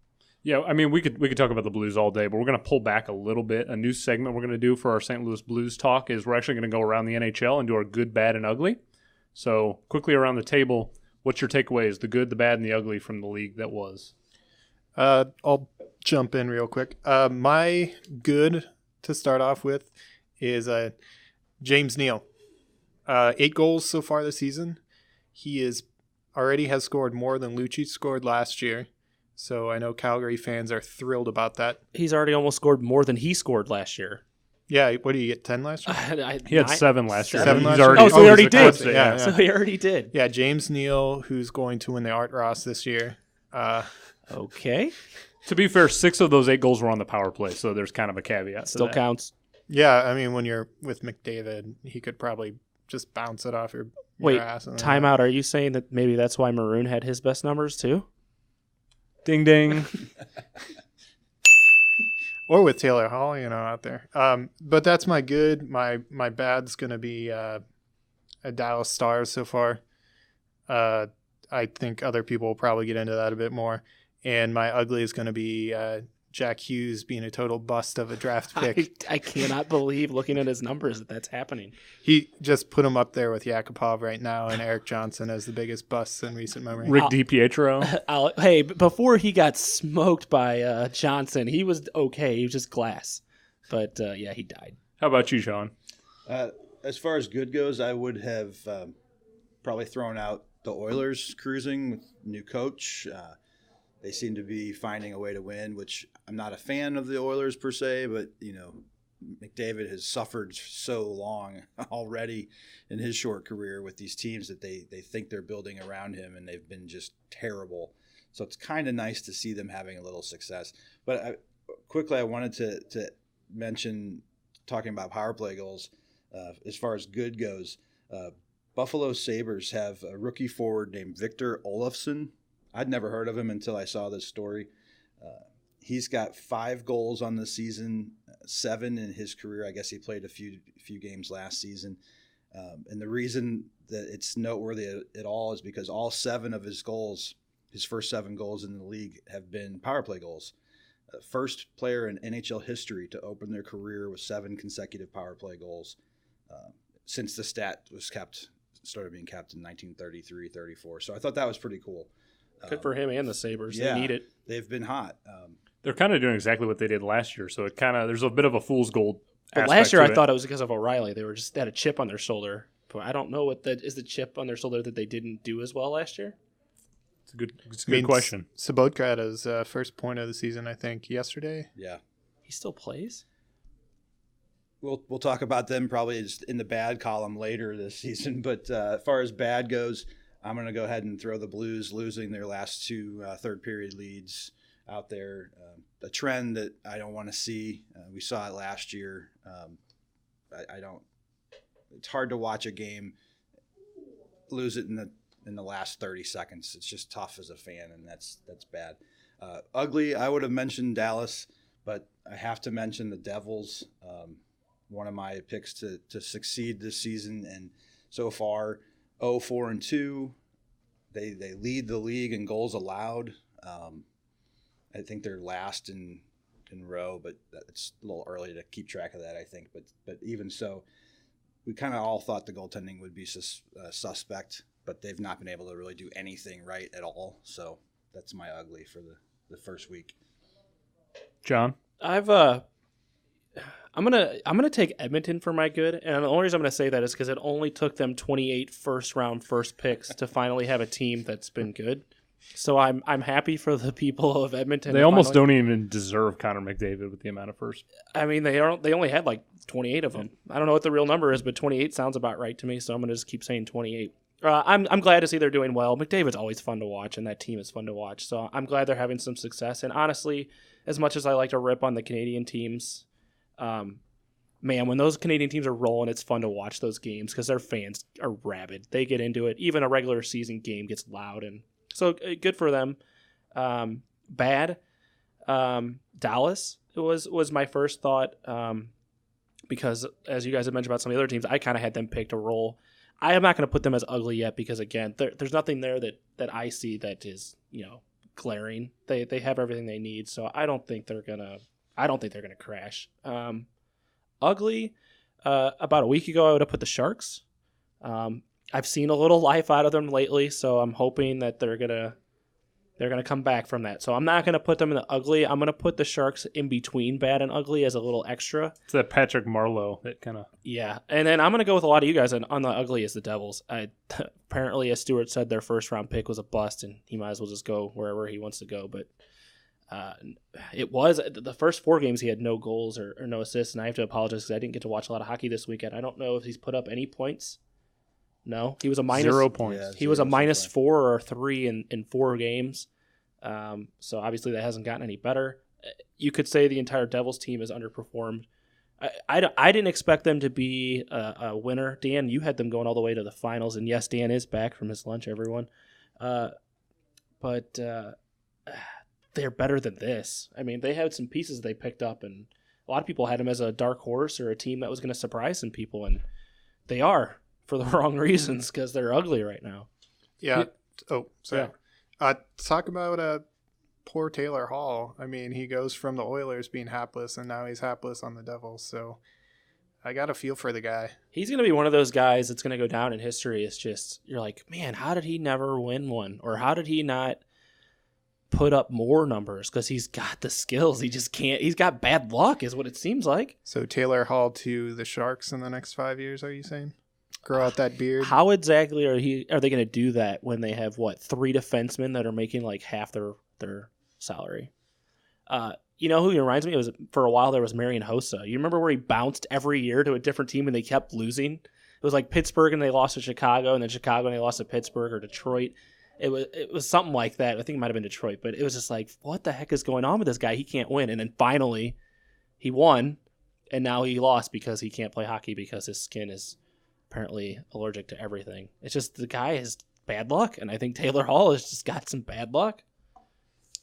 Yeah, I mean, we could talk about the Blues all day, but we're going to pull back a little bit. A new segment we're going to do for our St. Louis Blues talk is we're actually going to go around the NHL and do our good, bad, and ugly. So quickly around the table, What's your takeaways, the good, the bad, and the ugly from the league that was? I'll jump in real quick. My good to start off with is James Neal. 8 goals so far this season. He already has scored more than Lucic scored last year. So I know Calgary fans are thrilled about that. He's already almost scored more than he scored last year. Yeah, what did he get, 10 last year? He had 7 last year. 7 last He's year? already, so he already did. Yeah. So he already did. Yeah, James Neal, who's going to win the Art Ross this year. Okay. To be fair, 6 of those 8 goals were on the power play, so there's kind of a caveat. Still to that. counts. Yeah, I mean, when you're with McDavid, he could probably just bounce it off your ass. Timeout. Are you saying that maybe that's why Maroon had his best numbers too? Ding ding. Or with Taylor Hall, out there. But that's my good. My bad's going to be a Dallas Stars so far. I think other people will probably get into that a bit more. And my ugly is going to be Jack Hughes being a total bust of a draft pick. I cannot believe, looking at his numbers, that's happening. He just put him up there with Yakupov right now and Eric Johnson as the biggest busts in recent memory. Rick DiPietro. Hey, before he got smoked by Johnson, he was okay. He was just glass. But, yeah, he died. How about you, Sean? As far as good goes, I would have probably thrown out the Oilers cruising with new coach. They seem to be finding a way to win, which I'm not a fan of the Oilers per se, but, McDavid has suffered so long already in his short career with these teams that they think they're building around him, and they've been just terrible. So it's kind of nice to see them having a little success. But I wanted to mention, talking about power play goals, as far as good goes, Buffalo Sabres have a rookie forward named Victor Olofsson. I'd never heard of him until I saw this story. He's got 5 goals on the season, 7 in his career. I guess he played a few games last season. And the reason that it's noteworthy at all is because all 7 of his goals, his first 7 goals in the league, have been power play goals. First player in NHL history to open their career with 7 consecutive power play goals since the stat started being kept in 1933-34. So I thought that was pretty cool. Good for him and the Sabres. Yeah, they need it. They've been hot. They're kind of doing exactly what they did last year, so there's a bit of a fool's gold. But last year I thought it was because of O'Reilly. They had a chip on their shoulder. But I don't know what that is, the chip on their shoulder that they didn't do as well last year. It's a good question. Sobotka had his first point of the season, I think, yesterday. Yeah. He still plays? We'll talk about them probably in the bad column later this season. But as far as bad goes, I'm going to go ahead and throw the Blues losing their last 2 third-period leads out there. A trend that I don't want to see. We saw it last year. I don't. It's hard to watch a game lose it in the last 30 seconds. It's just tough as a fan, and that's bad. Ugly. I would have mentioned Dallas, but I have to mention the Devils. One of my picks to succeed this season, and so far 0-4-2. They lead the league in goals allowed. I think they're last in row, but it's a little early to keep track of that, I think. But even so, we kind of all thought the goaltending would be suspect, but they've not been able to really do anything right at all. So that's my ugly for the first week. John? I'm gonna take Edmonton for my good, and the only reason I'm gonna say that is because it only took them 28 first-round first picks to finally have a team that's been good. So I'm happy for the people of Edmonton. They almost don't even deserve Connor McDavid with the amount of first. I mean, they only had like 28 of them. I don't know what the real number is, but 28 sounds about right to me. So I'm gonna just keep saying 28. I'm glad to see they're doing well. McDavid's always fun to watch, and that team is fun to watch. So I'm glad they're having some success. And honestly, as much as I like to rip on the Canadian teams, man, when those Canadian teams are rolling, it's fun to watch those games because their fans are rabid. They get into it. Even a regular season game gets loud, and so good for them. Bad. Dallas was my first thought because, as you guys have mentioned about some of the other teams, I kind of had them picked a roll. I am not going to put them as ugly yet because, again, there's nothing there that I see that is glaring. They have everything they need, so I don't think they're gonna crash. Ugly. About a week ago, I would have put the Sharks. I've seen a little life out of them lately, so I'm hoping that they're gonna come back from that. So I'm not gonna put them in the ugly. I'm gonna put the Sharks in between bad and ugly as a little extra. It's that Patrick Marleau that kind of. Yeah, and then I'm gonna go with a lot of you guys on the ugly as the Devils. Apparently, as Stuart said, their first round pick was a bust, and he might as well just go wherever he wants to go. But it was the first 4 games he had no goals or no assists, and I have to apologize because I didn't get to watch a lot of hockey this weekend. I don't know if he's put up any points. No, he was a minus 0 points. Yeah, he was a minus 4 or 3 in 4 games. So obviously that hasn't gotten any better. You could say the entire Devils team has underperformed. I didn't expect them to be a winner. Dan, you had them going all the way to the finals, and yes, Dan is back from his lunch, everyone. But they're better than this. I mean, they had some pieces they picked up, and a lot of people had them as a dark horse or a team that was going to surprise some people, and they are for the wrong reasons because they're ugly right now. Yeah. Oh, sorry. Yeah. Talk about poor Taylor Hall. I mean, he goes from the Oilers being hapless, and now he's hapless on the Devils. So I got a feel for the guy. He's going to be one of those guys that's going to go down in history. It's just, you're like, man, how did he never win one? Or how did he not put up more numbers? Because he's got the skills. He just can't. He's got bad luck is what it seems like. So Taylor Hall to the Sharks in the next 5 years, are you saying? Grow out that beard? How exactly are they going to do that when they have, 3 defensemen that are making like half their salary? You know who he reminds me? It was for a while there was Marian Hossa. You remember where he bounced every year to a different team and they kept losing? It was like Pittsburgh and they lost to Chicago, and then Chicago and they lost to Pittsburgh or Detroit. It was something like that. I think it might have been Detroit, but it was just like, what the heck is going on with this guy? He can't win. And then finally he won, and now he lost because he can't play hockey because his skin is apparently allergic to everything. It's just the guy has bad luck, and I think Taylor Hall has just got some bad luck.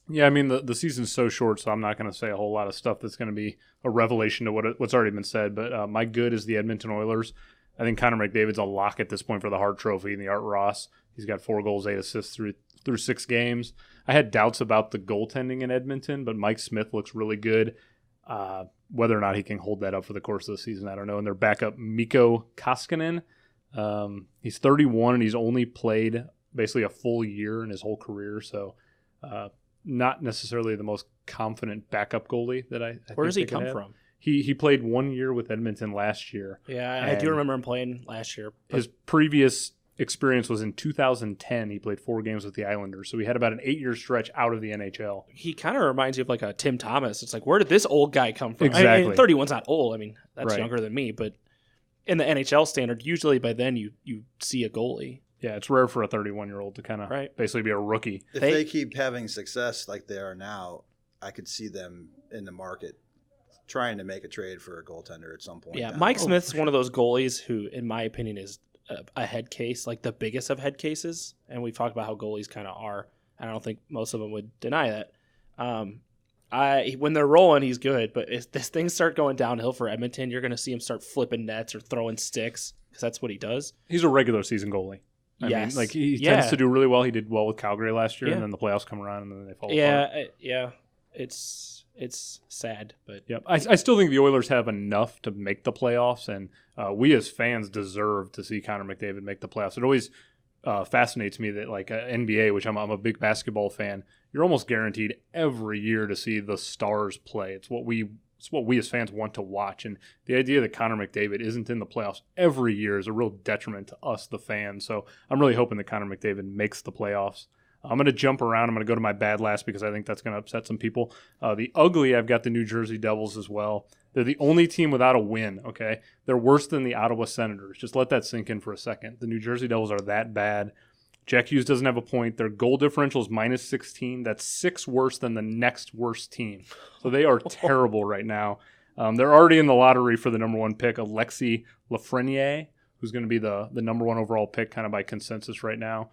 Yeah, I mean, the season's so short, so I'm not going to say a whole lot of stuff that's going to be a revelation to what's already been said, but my good is the Edmonton Oilers. I think Connor McDavid's a lock at this point for the Hart Trophy and the Art Ross. He's got 4 goals, 8 assists through 6 games. I had doubts about the goaltending in Edmonton, but Mike Smith looks really good. Whether or not he can hold that up for the course of the season, I don't know. And their backup, Mikko Koskinen, he's 31 and he's only played basically a full year in his whole career, so not necessarily the most confident backup goalie that I Where does he think come from? He played 1 year with Edmonton last year. Yeah, I do remember him playing last year. His previous experience was in 2010. He played 4 games with the Islanders, so he had about an 8-year stretch out of the NHL. He kind of reminds you of like a Tim Thomas. It's like, where did this old guy come from? Exactly. I mean, 31's not old. I mean, that's Right. younger than me, but in the NHL standard, usually by then you see a goalie. Yeah, it's rare for a 31-year-old to kind of basically be a rookie. If they keep having success like they are now, I could see them in the market trying to make a trade for a goaltender at some point. Yeah, Mike Smith's one of those goalies who, in my opinion, is a head case, like the biggest of head cases. And we've talked about how goalies kind of are. I don't think most of them would deny that. When they're rolling, he's good. But if this things start going downhill for Edmonton, you're going to see him start flipping nets or throwing sticks because that's what he does. He's a regular season goalie. I mean, like he tends to do really well. He did well with Calgary last year, and then the playoffs come around, and then they fall apart. Yeah. It's sad, but yep. I still think the Oilers have enough to make the playoffs, and we as fans deserve to see Connor McDavid make the playoffs. It always fascinates me that, like NBA, which I'm a big basketball fan, you're almost guaranteed every year to see the stars play. It's what we as fans want to watch, and the idea that Connor McDavid isn't in the playoffs every year is a real detriment to us, the fans. So I'm really hoping that Connor McDavid makes the playoffs. I'm going to jump around. I'm going to go to my bad last because I think that's going to upset some people. The ugly, I've got the New Jersey Devils as well. They're the only team without a win, okay? They're worse than the Ottawa Senators. Just let that sink in for a second. The New Jersey Devils are that bad. Jack Hughes doesn't have a point. Their goal differential is minus 16. That's 6 worse than the next worst team. So they are terrible right now. They're already in the lottery for the number 1 pick, Alexis Lafreniere, who's going to be the number 1 overall pick kind of by consensus right now.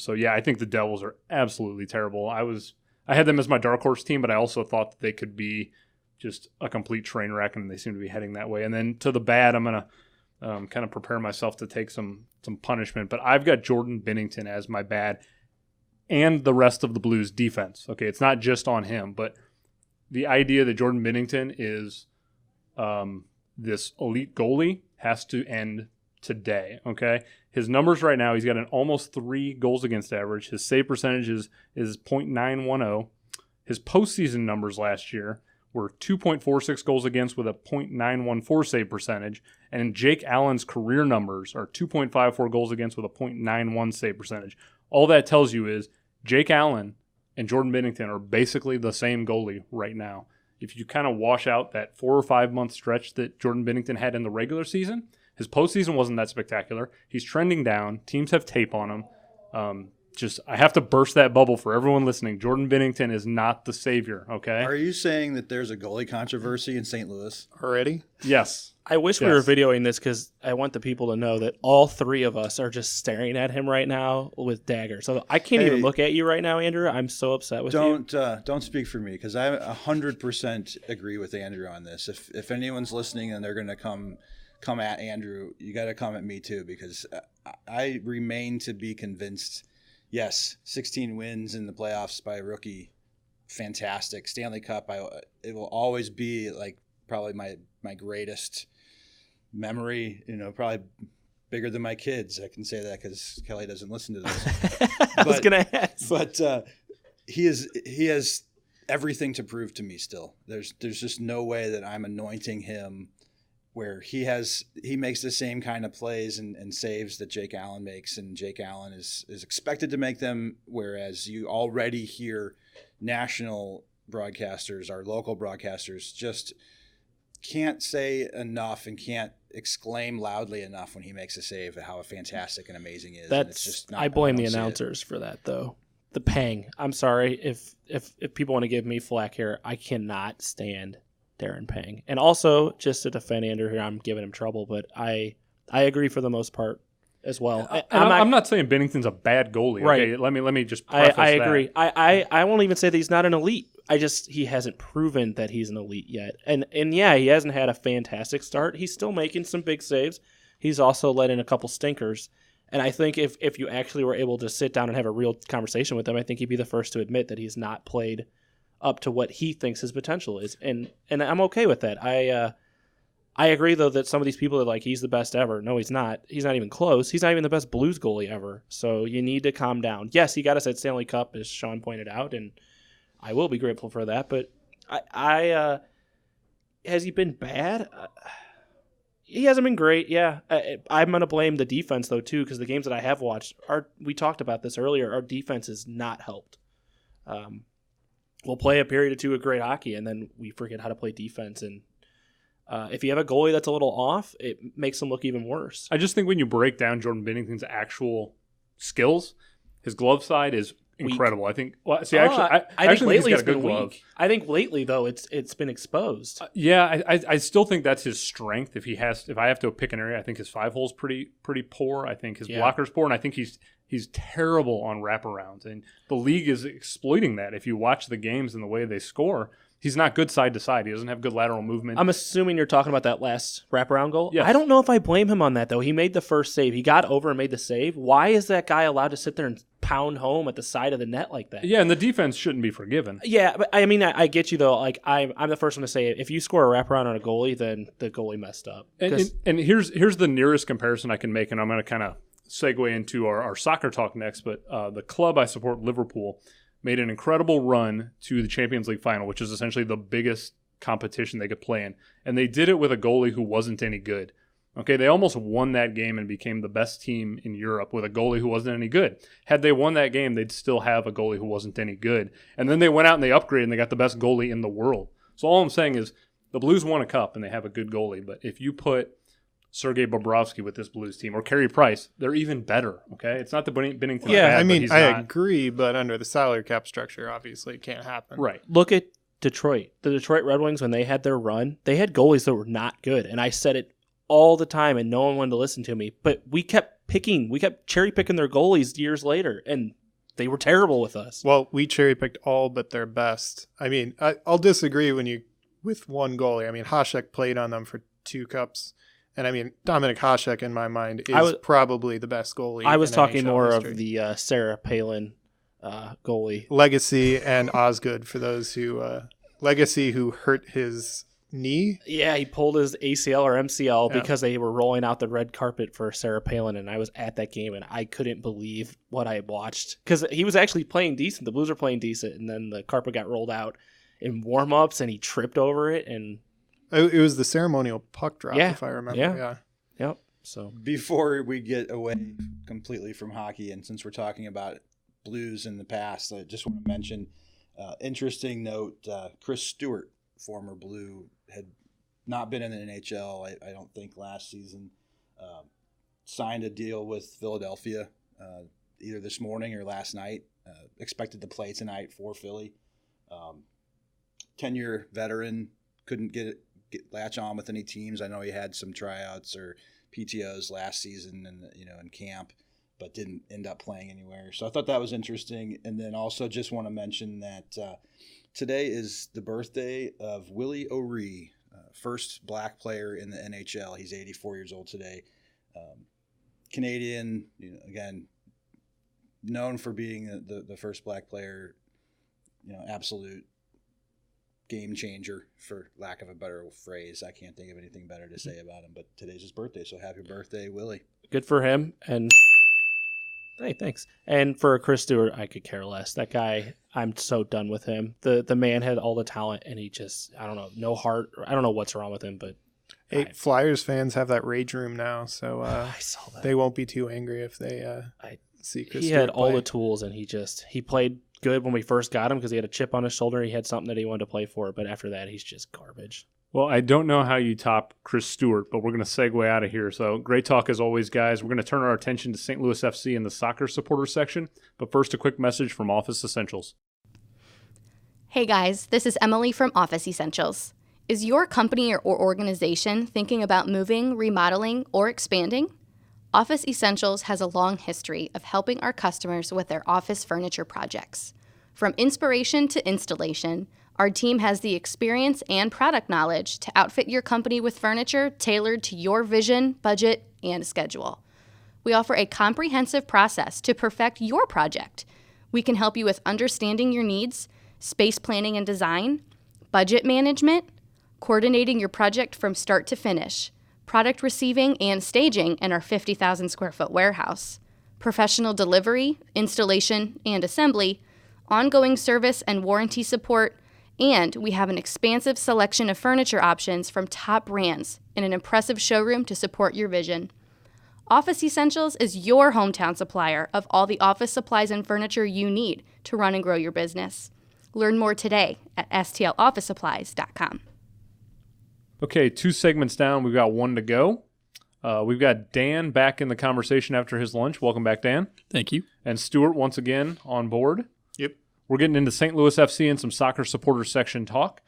So yeah, I think the Devils are absolutely terrible. I had them as my dark horse team, but I also thought that they could be just a complete train wreck, and they seem to be heading that way. And then to the bad, I'm going to kind of prepare myself to take some punishment, but I've got Jordan Binnington as my bad and the rest of the Blues defense. Okay, it's not just on him, but the idea that Jordan Binnington is this elite goalie has to end today, okay? His numbers right now, he's got an almost 3 goals against average. His save percentage is .910. His postseason numbers last year were 2.46 goals against with a .914 save percentage. And Jake Allen's career numbers are 2.54 goals against with a .91 save percentage. All that tells you is Jake Allen and Jordan Binnington are basically the same goalie right now. If you kind of wash out that 4 or 5 month stretch that Jordan Binnington had in the regular season, his postseason wasn't that spectacular. He's trending down. Teams have tape on him. I have to burst that bubble for everyone listening. Jordan Binnington is not the savior, okay? Are you saying that there's a goalie controversy in St. Louis already? Yes. I wish we were videoing this because I want the people to know that all 3 of us are just staring at him right now with daggers. So I can't even look at you right now, Andrew. I'm so upset with you. Don't speak for me because I 100% agree with Andrew on this. If anyone's listening and they're going to come at Andrew, you got to come at me too because I remain to be convinced. Yes, 16 wins in the playoffs by a rookie, fantastic. Stanley Cup, it will always be like probably my greatest memory. Probably bigger than my kids. I can say that because Kelly doesn't listen to this. I was gonna ask, but he has everything to prove to me. Still, there's just no way that I'm anointing him. Where he makes the same kind of plays and saves that Jake Allen makes, and Jake Allen is expected to make them, whereas you already hear national broadcasters, our local broadcasters, just can't say enough and can't exclaim loudly enough when he makes a save at how fantastic and amazing he is. That's just I blame the announcers for that, though. The pang. I'm sorry if people want to give me flack here, I cannot stand Darren Pang. And also, just to defend Andrew here, I'm giving him trouble, but I agree for the most part as well. I'm not saying Binnington's a bad goalie. Right. Okay, let me just preface I agree. I won't even say that he's not an elite. He hasn't proven that he's an elite yet. And yeah, he hasn't had a fantastic start. He's still making some big saves. He's also let in a couple stinkers. And I think if you actually were able to sit down and have a real conversation with him, I think he'd be the first to admit that he's not played up to what he thinks his potential is. And I'm okay with that. I agree, though, that some of these people are like, he's the best ever. No, he's not. He's not even close. He's not even the best Blues goalie ever. So you need to calm down. Yes, he got us at Stanley Cup, as Sean pointed out, and I will be grateful for that. But has he been bad? He hasn't been great, yeah. I'm going to blame the defense, though, too, because the games that I have watched, we talked about this earlier, our defense has not helped. We'll play a period or two of great hockey, and then we forget how to play defense. And if you have a goalie that's a little off, it makes them look even worse. I just think when you break down Jordan Binnington's actual skills, his glove side is incredible. I think. Well, see, I think lately it's been weak. I think lately though it's been exposed. I still think that's his strength. If I have to pick an area, I think his 5-hole's pretty poor. I think his blocker's poor, and I think he's terrible on wraparounds. And the league is exploiting that. If you watch the games and the way they score, he's not good side to side. He doesn't have good lateral movement. I'm assuming you're talking about that last wraparound goal. Yes. I don't know if I blame him on that, though. He made the first save. He got over and made the save. Why is that guy allowed to sit there and pound home at the side of the net like that? Yeah, and the defense shouldn't be forgiven. Yeah, but I mean, I get you, though. Like, I'm the first one to say, if you score a wraparound on a goalie, then the goalie messed up. And here's the nearest comparison I can make, and I'm going to kind of segue into our soccer talk next, but the club I support, Liverpool, made an incredible run to the Champions League final, which is essentially the biggest competition they could play in. And they did it with a goalie who wasn't any good. Okay, they almost won that game and became the best team in Europe with a goalie who wasn't any good. Had they won that game, they'd still have a goalie who wasn't any good. And then they went out and they upgraded and they got the best goalie in the world. So all I'm saying is the Blues won a cup and they have a good goalie. But if you put Sergei Bobrovsky with this Blues team, or Carey Price, they're even better, okay? It's not the Binnington. Yeah, bad, I mean, I agree, but under the salary cap structure, obviously, it can't happen. Right. Look at Detroit. The Detroit Red Wings, when they had their run, they had goalies that were not good, and I said it all the time, and no one wanted to listen to me, but we kept cherry-picking their goalies years later, and they were terrible with us. Well, we cherry-picked all but their best. I mean, I'll disagree with one goalie. I mean, Hasek played on them for 2 cups. And I mean, Dominic Hasek, in my mind, is probably the best goalie. I was talking more of the Sarah Palin goalie. Legacy and Osgood, for those who Legacy, who hurt his knee? Yeah, he pulled his ACL or MCL because they were rolling out the red carpet for Sarah Palin, and I was at that game, and I couldn't believe what I watched because he was actually playing decent. The Blues were playing decent, and then the carpet got rolled out in warm-ups, and he tripped over it, and it was the ceremonial puck drop, if I remember. Yeah. Yep. So before we get away completely from hockey, and since we're talking about Blues in the past, I just want to mention interesting note, Chris Stewart, former Blue, had not been in the NHL, I don't think, last season. Signed a deal with Philadelphia either this morning or last night. Expected to play tonight for Philly. 10-year veteran, couldn't get latch on with any teams. I know he had some tryouts or PTOs last season and in camp, but didn't end up playing anywhere. So I thought that was interesting. And then also just want to mention that today is the birthday of Willie O'Ree, first black player in the NHL. He's 84 years old today. Canadian, again, known for being the first black player, absolute game changer, for lack of a better phrase. I can't think of anything better to say about him, but today's his birthday, so happy birthday, Willie. Good for him. And hey, thanks. And for Chris Stewart, I could care less. That guy, I'm so done with him. The man had all the talent, and he just, I don't know, no heart. I don't know what's wrong with him, but Hey, Flyers fans have that rage room now, so I saw that. They won't be too angry if they see Chris He Stewart had all play. the tools, and he played good when we first got him because he had a chip on his shoulder. He had something that he wanted to play for, but after that, he's just garbage. Well, I don't know how you top Chris Stewart, but we're going to segue out of here. So great talk as always, guys. We're going to turn our attention to St. Louis FC in the soccer supporter section. But first, a quick message from Office Essentials. Hey guys, this is Emily from Office Essentials. Is your company or organization thinking about moving, remodeling, or expanding? Office Essentials has a long history of helping our customers with their office furniture projects. From inspiration to installation, our team has the experience and product knowledge to outfit your company with furniture tailored to your vision, budget, and schedule. We offer a comprehensive process to perfect your project. We can help you with understanding your needs, space planning and design, budget management, coordinating your project from start to finish, product receiving and staging in our 50,000 square foot warehouse, professional delivery, installation, and assembly, ongoing service and warranty support, and we have an expansive selection of furniture options from top brands in an impressive showroom to support your vision. Office Essentials is your hometown supplier of all the office supplies and furniture you need to run and grow your business. Learn more today at stlofficesupplies.com. Okay, 2 segments down. We've got 1 to go. We've got Dan back in the conversation after his lunch. Welcome back, Dan. Thank you. And Stuart once again on board. Yep. We're getting into St. Louis FC and some soccer supporter section talk.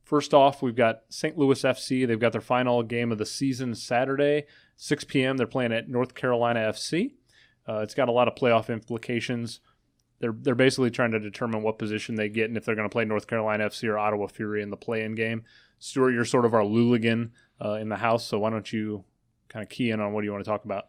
First off, we've got St. Louis FC. They've got their final game of the season Saturday, 6 p.m. They're playing at North Carolina FC. It's got a lot of playoff implications. They're basically trying to determine what position they get and if they're going to play North Carolina FC or Ottawa Fury in the play-in game. Stuart, you're sort of our Luligan in the house, so why don't you kind of key in on what you want to talk about?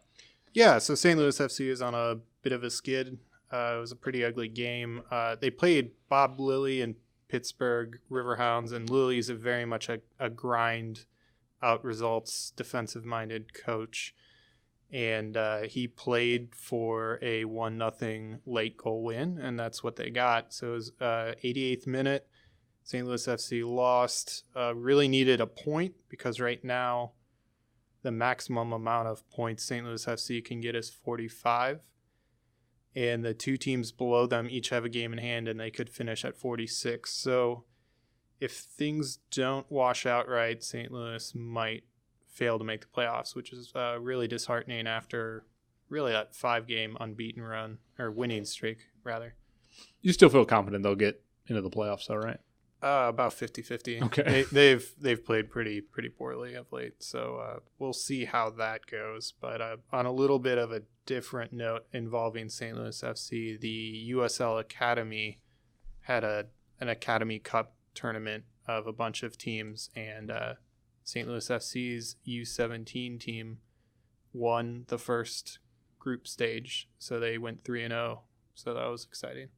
Yeah, so St. Louis FC is on a bit of a skid. It was a pretty ugly game. They played Bob Lilly and Pittsburgh Riverhounds, and Lilly's very much a grind out results defensive-minded coach. And he played for a 1-0 late goal win, and that's what they got. So it was 88th minute. St. Louis FC lost. Really needed a point because right now the maximum amount of points St. Louis FC can get is 45. And the 2 teams below them each have a game in hand, and they could finish at 46. So if things don't wash out right, St. Louis might fail to make the playoffs, which is really disheartening after really that 5-game unbeaten run, or winning streak, rather. You still feel confident they'll get into the playoffs, though, right? About 50-50. Okay. They've played pretty poorly of late, so we'll see how that goes. But on a little bit of a different note involving St. Louis FC, the USL Academy had an Academy Cup tournament of a bunch of teams, and St. Louis FC's U17 team won the first group stage, so they went 3-0. So that was exciting.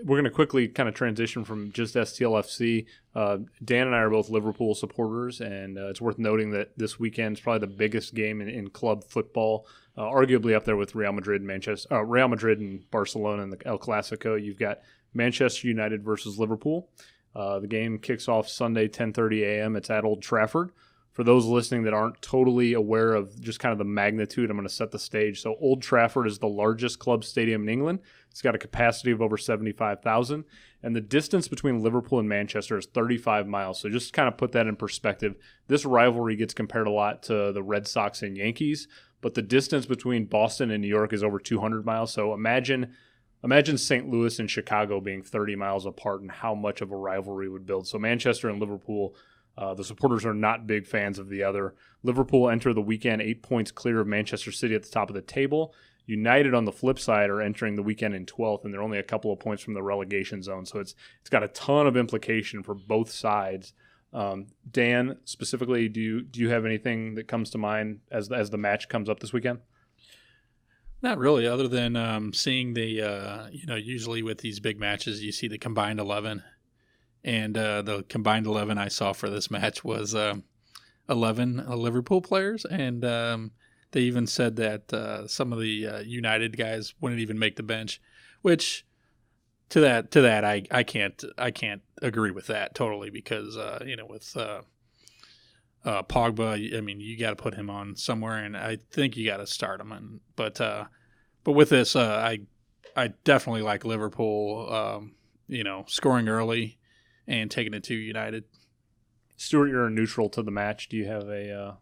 we're going to quickly kind of transition from just STLFC. Dan and I are both Liverpool supporters, and it's worth noting that this weekend is probably the biggest game in club football, arguably up there with Real Madrid and Barcelona in the El Clasico. You've got Manchester United versus Liverpool. The game kicks off Sunday, 10:30 a.m. It's at Old Trafford. For those listening that aren't totally aware of just kind of the magnitude, I'm going to set the stage. So Old Trafford is the largest club stadium in England. It's got a capacity of over 75,000. And the distance between Liverpool and Manchester is 35 miles. So just to kind of put that in perspective, this rivalry gets compared a lot to the Red Sox and Yankees. But the distance between Boston and New York is over 200 miles. So imagine St. Louis and Chicago being 30 miles apart and how much of a rivalry would build. So Manchester and Liverpool, the supporters are not big fans of the other. Liverpool enter the weekend 8 points clear of Manchester City at the top of the table. United, on the flip side, are entering the weekend in 12th, and they're only a couple of points from the relegation zone. So it's got a ton of implication for both sides. Dan, specifically, do you have anything that comes to mind as the match comes up this weekend? Not really, other than seeing the usually with these big matches, you see the combined 11. And the combined 11 I saw for this match was 11 Liverpool players. And they even said that some of the United guys wouldn't even make the bench, which to that I can't agree with that totally because, with Pogba, I mean, you got to put him on somewhere, and I think you got to start him. But with this, I definitely like Liverpool, scoring early and taking it to United. Stuart, you're neutral to the match. Do you have a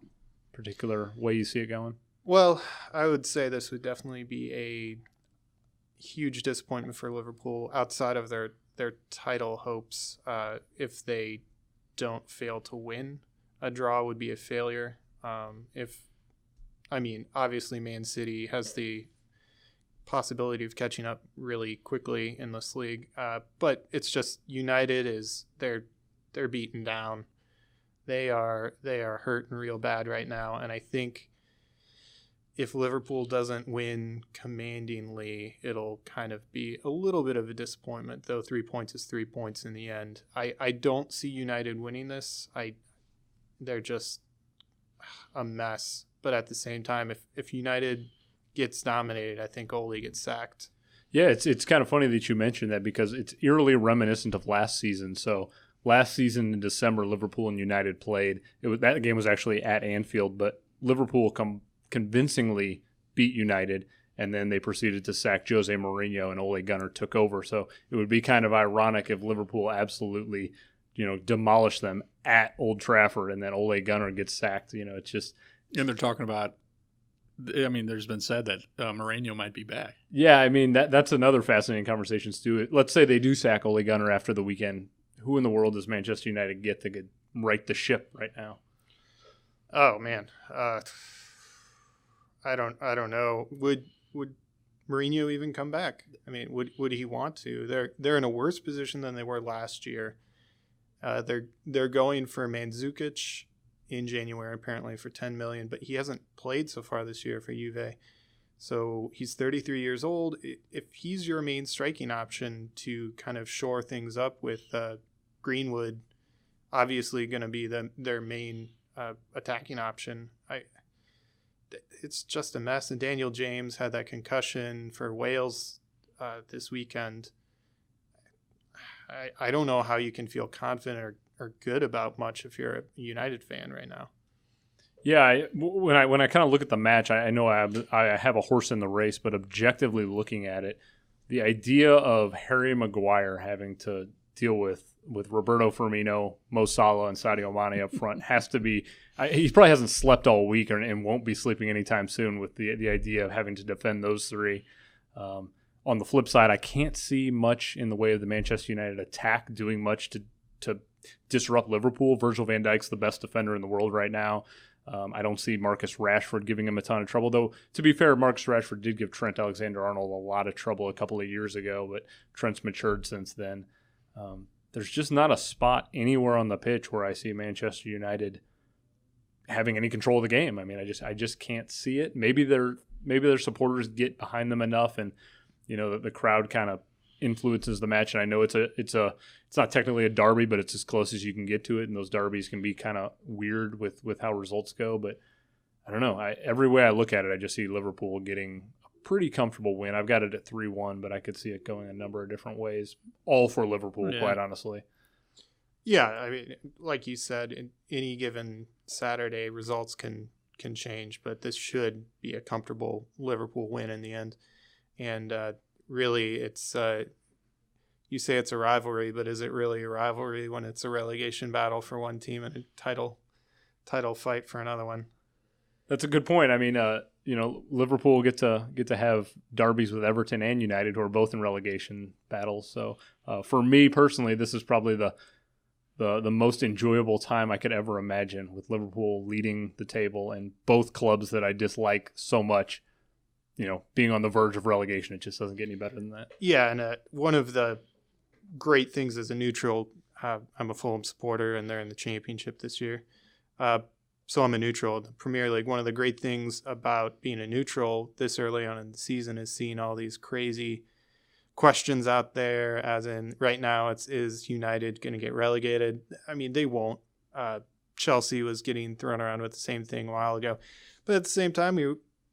particular way you see it going? Well, I would say this would definitely be a huge disappointment for Liverpool outside of their title hopes. If they don't fail to win, a draw would be a failure. Obviously Man City has the possibility of catching up really quickly in this league, but it's just United they're beaten down. They are hurting real bad right now, and I think if Liverpool doesn't win commandingly, it'll kind of be a little bit of a disappointment, though 3 points is 3 points in the end. I don't see United winning this. They're just a mess, but at the same time, if United gets dominated, I think Ole gets sacked. Yeah, it's kind of funny that you mentioned that because it's eerily reminiscent of last season. So last season in December, Liverpool and United played. That game was actually at Anfield, but Liverpool convincingly beat United, and then they proceeded to sack Jose Mourinho, and Ole Gunnar took over. So it would be kind of ironic if Liverpool absolutely, demolished them at Old Trafford, and then Ole Gunnar gets sacked. It's just. And they're talking about. There's been said that Mourinho might be back. Yeah, that's another fascinating conversation, Stu. Let's say they do sack Ole Gunnar after the weekend. Who in the world does Manchester United get that could right the ship right now? Oh man, I don't know. Would Mourinho even come back? I mean, would he want to? They're in a worse position than they were last year. They're going for Mandzukic in January, apparently, for $10 million, but he hasn't played so far this year for Juve. So he's 33 years old. If he's your main striking option to kind of shore things up with Greenwood, obviously going to be their main attacking option, it's just a mess. And Daniel James had that concussion for Wales this weekend. I don't know how you can feel confident or good about much if you're a United fan right now. Yeah, when I kind of look at the match, I know I have a horse in the race, but objectively looking at it, the idea of Harry Maguire having to deal with Roberto Firmino, Mo Salah, and Sadio Mane up front has to be. He probably hasn't slept all week and won't be sleeping anytime soon with the idea of having to defend those three. On the flip side, I can't see much in the way of the Manchester United attack doing much to disrupt Liverpool. Virgil van Dijk's the best defender in the world right now. I don't see Marcus Rashford giving him a ton of trouble, though. To be fair, Marcus Rashford did give Trent Alexander-Arnold a lot of trouble a couple of years ago, but Trent's matured since then. There's just not a spot anywhere on the pitch where I see Manchester United having any control of the game. I just can't see it. Maybe their supporters get behind them enough, and the crowd kind of influences the match. And I know it's not technically a derby, but it's as close as you can get to it. And those derbies can be kind of weird with how results go. But I don't know. Every way I look at it, I just see Liverpool getting a pretty comfortable win. I've got it at 3-1, but I could see it going a number of different ways, all for Liverpool, quite honestly. Yeah, I mean, like you said, in any given Saturday, results can change, but this should be a comfortable Liverpool win in the end. And really, it's you say it's a rivalry, but is it really a rivalry when it's a relegation battle for one team and a title fight for another one? That's a good point. I mean, Liverpool get to have derbies with Everton and United, who are both in relegation battles. So for me personally, this is probably the most enjoyable time I could ever imagine, with Liverpool leading the table and both clubs that I dislike so much, being on the verge of relegation. It just doesn't get any better than that. Yeah, and one of the great things as a neutral, I'm a Fulham supporter, and they're in the championship this year. So I'm a neutral in the Premier League. One of the great things about being a neutral this early on in the season is seeing all these crazy questions out there, as in right now is United going to get relegated? I mean, they won't. Chelsea was getting thrown around with the same thing a while ago. But at the same time,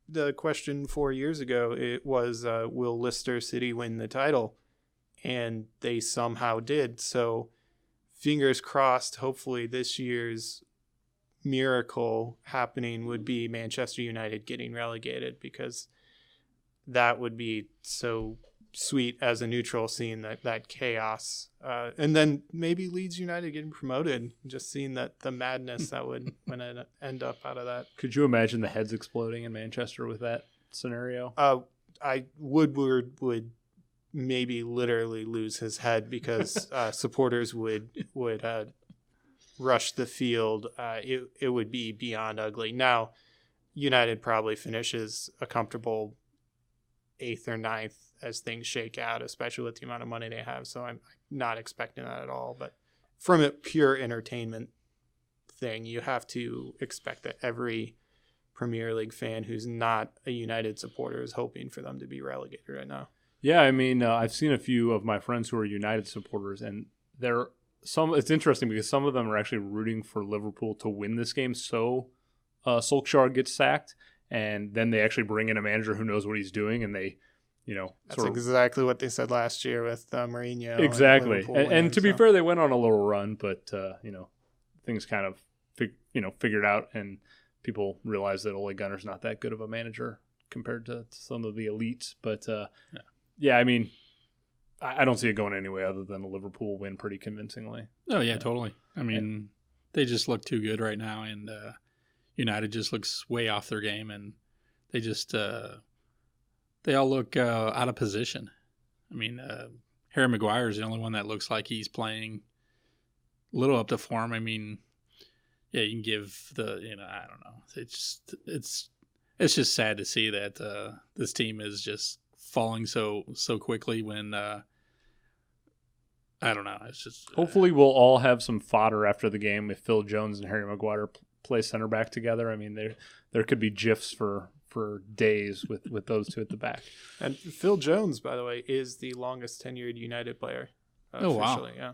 the question 4 years ago, it was, will Leicester City win the title? And they somehow did. So fingers crossed, hopefully this year's miracle happening would be Manchester United getting relegated, because that would be so sweet as a neutral, seeing that chaos, and then maybe Leeds United getting promoted, just seeing that the madness that would end up out of that. Could you imagine the heads exploding in Manchester with that scenario? Woodward would maybe literally lose his head, because supporters would rush the field. It would be beyond ugly. Now, United probably finishes a comfortable 8th or 9th as things shake out, especially with the amount of money they have. So I'm not expecting that at all. But from a pure entertainment thing, you have to expect that every Premier League fan who's not a United supporter is hoping for them to be relegated right now. Yeah, I mean, I've seen a few of my friends who are United supporters, and it's interesting because some of them are actually rooting for Liverpool to win this game, so Solskjaer gets sacked, and then they actually bring in a manager who knows what he's doing, and they, that's exactly what they said last year with Mourinho. Exactly, and to be fair, they went on a little run, but things kind of figured out, and people realized that Ole Gunnar's not that good of a manager compared to some of the elites. But yeah, I mean, I don't see it going anyway other than a Liverpool win pretty convincingly. Oh yeah, totally. I mean, they just look too good right now, and United just looks way off their game, and they just they all look out of position. I mean, Harry Maguire is the only one that looks like he's playing a little up to form. I mean, yeah, you can give I don't know. It's just sad to see that this team is just falling so quickly when I don't know. It's just hopefully we'll all have some fodder after the game if Phil Jones and Harry Maguire play center back together. I mean, there could be gifs for days with those two at the back. And Phil Jones, by the way, is the longest tenured United player. Oh wow! Yeah,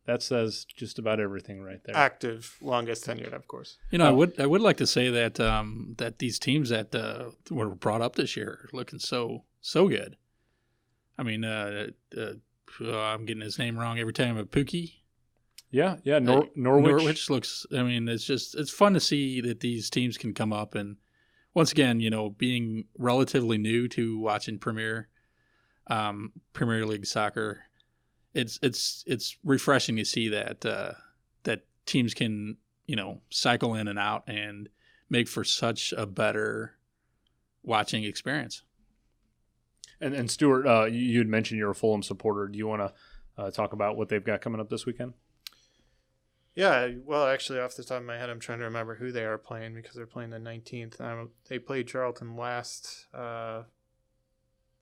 that says just about everything right there. Active, longest tenured, of course. I would like to say that that these teams that were brought up this year are looking so good. I mean, I'm getting his name wrong every time. But Pookie. Yeah. Norwich looks. I mean, it's fun to see that these teams can come up, and once again, being relatively new to watching Premier League soccer, it's refreshing to see that that teams can cycle in and out and make for such a better watching experience. And Stuart, you had mentioned you're a Fulham supporter. Do you want to talk about what they've got coming up this weekend? Yeah, well, actually, off the top of my head, I'm trying to remember who they are playing, because they're playing the 19th. They played Charlton last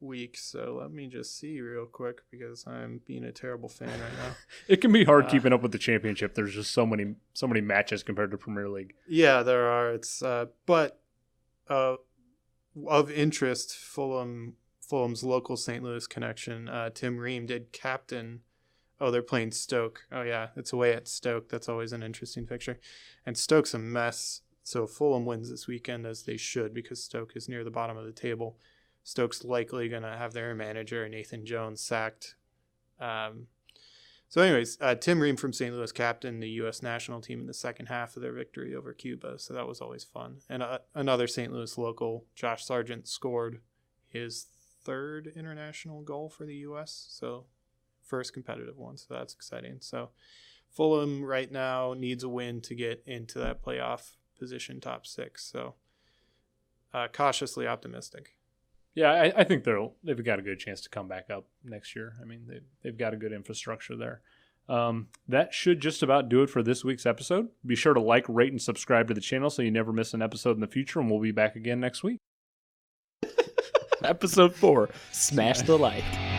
week, so let me just see real quick, because I'm being a terrible fan right now. It can be hard keeping up with the championship. There's just so many matches compared to Premier League. Yeah, there are. It's but of interest, Fulham Fulham's local St. Louis connection, Tim Ream, did captain. Oh, they're playing Stoke. Oh, yeah, it's away at Stoke. That's always an interesting picture. And Stoke's a mess. So Fulham wins this weekend, as they should, because Stoke is near the bottom of the table. Stoke's likely going to have their manager, Nathan Jones, sacked. So anyways, Tim Ream from St. Louis captained the U.S. national team in the second half of their victory over Cuba, so that was always fun. And another St. Louis local, Josh Sargent, scored his third international goal for the U.S., so first competitive one, so that's exciting. So Fulham right now needs a win to get into that playoff position, top 6, so cautiously optimistic. Yeah, I think they've got a good chance to come back up next year. I mean, they've got a good infrastructure there. That should just about do it for this week's episode. Be sure to like, rate, and subscribe to the channel so you never miss an episode in the future, and we'll be back again next week. Episode 4, Smash the Like.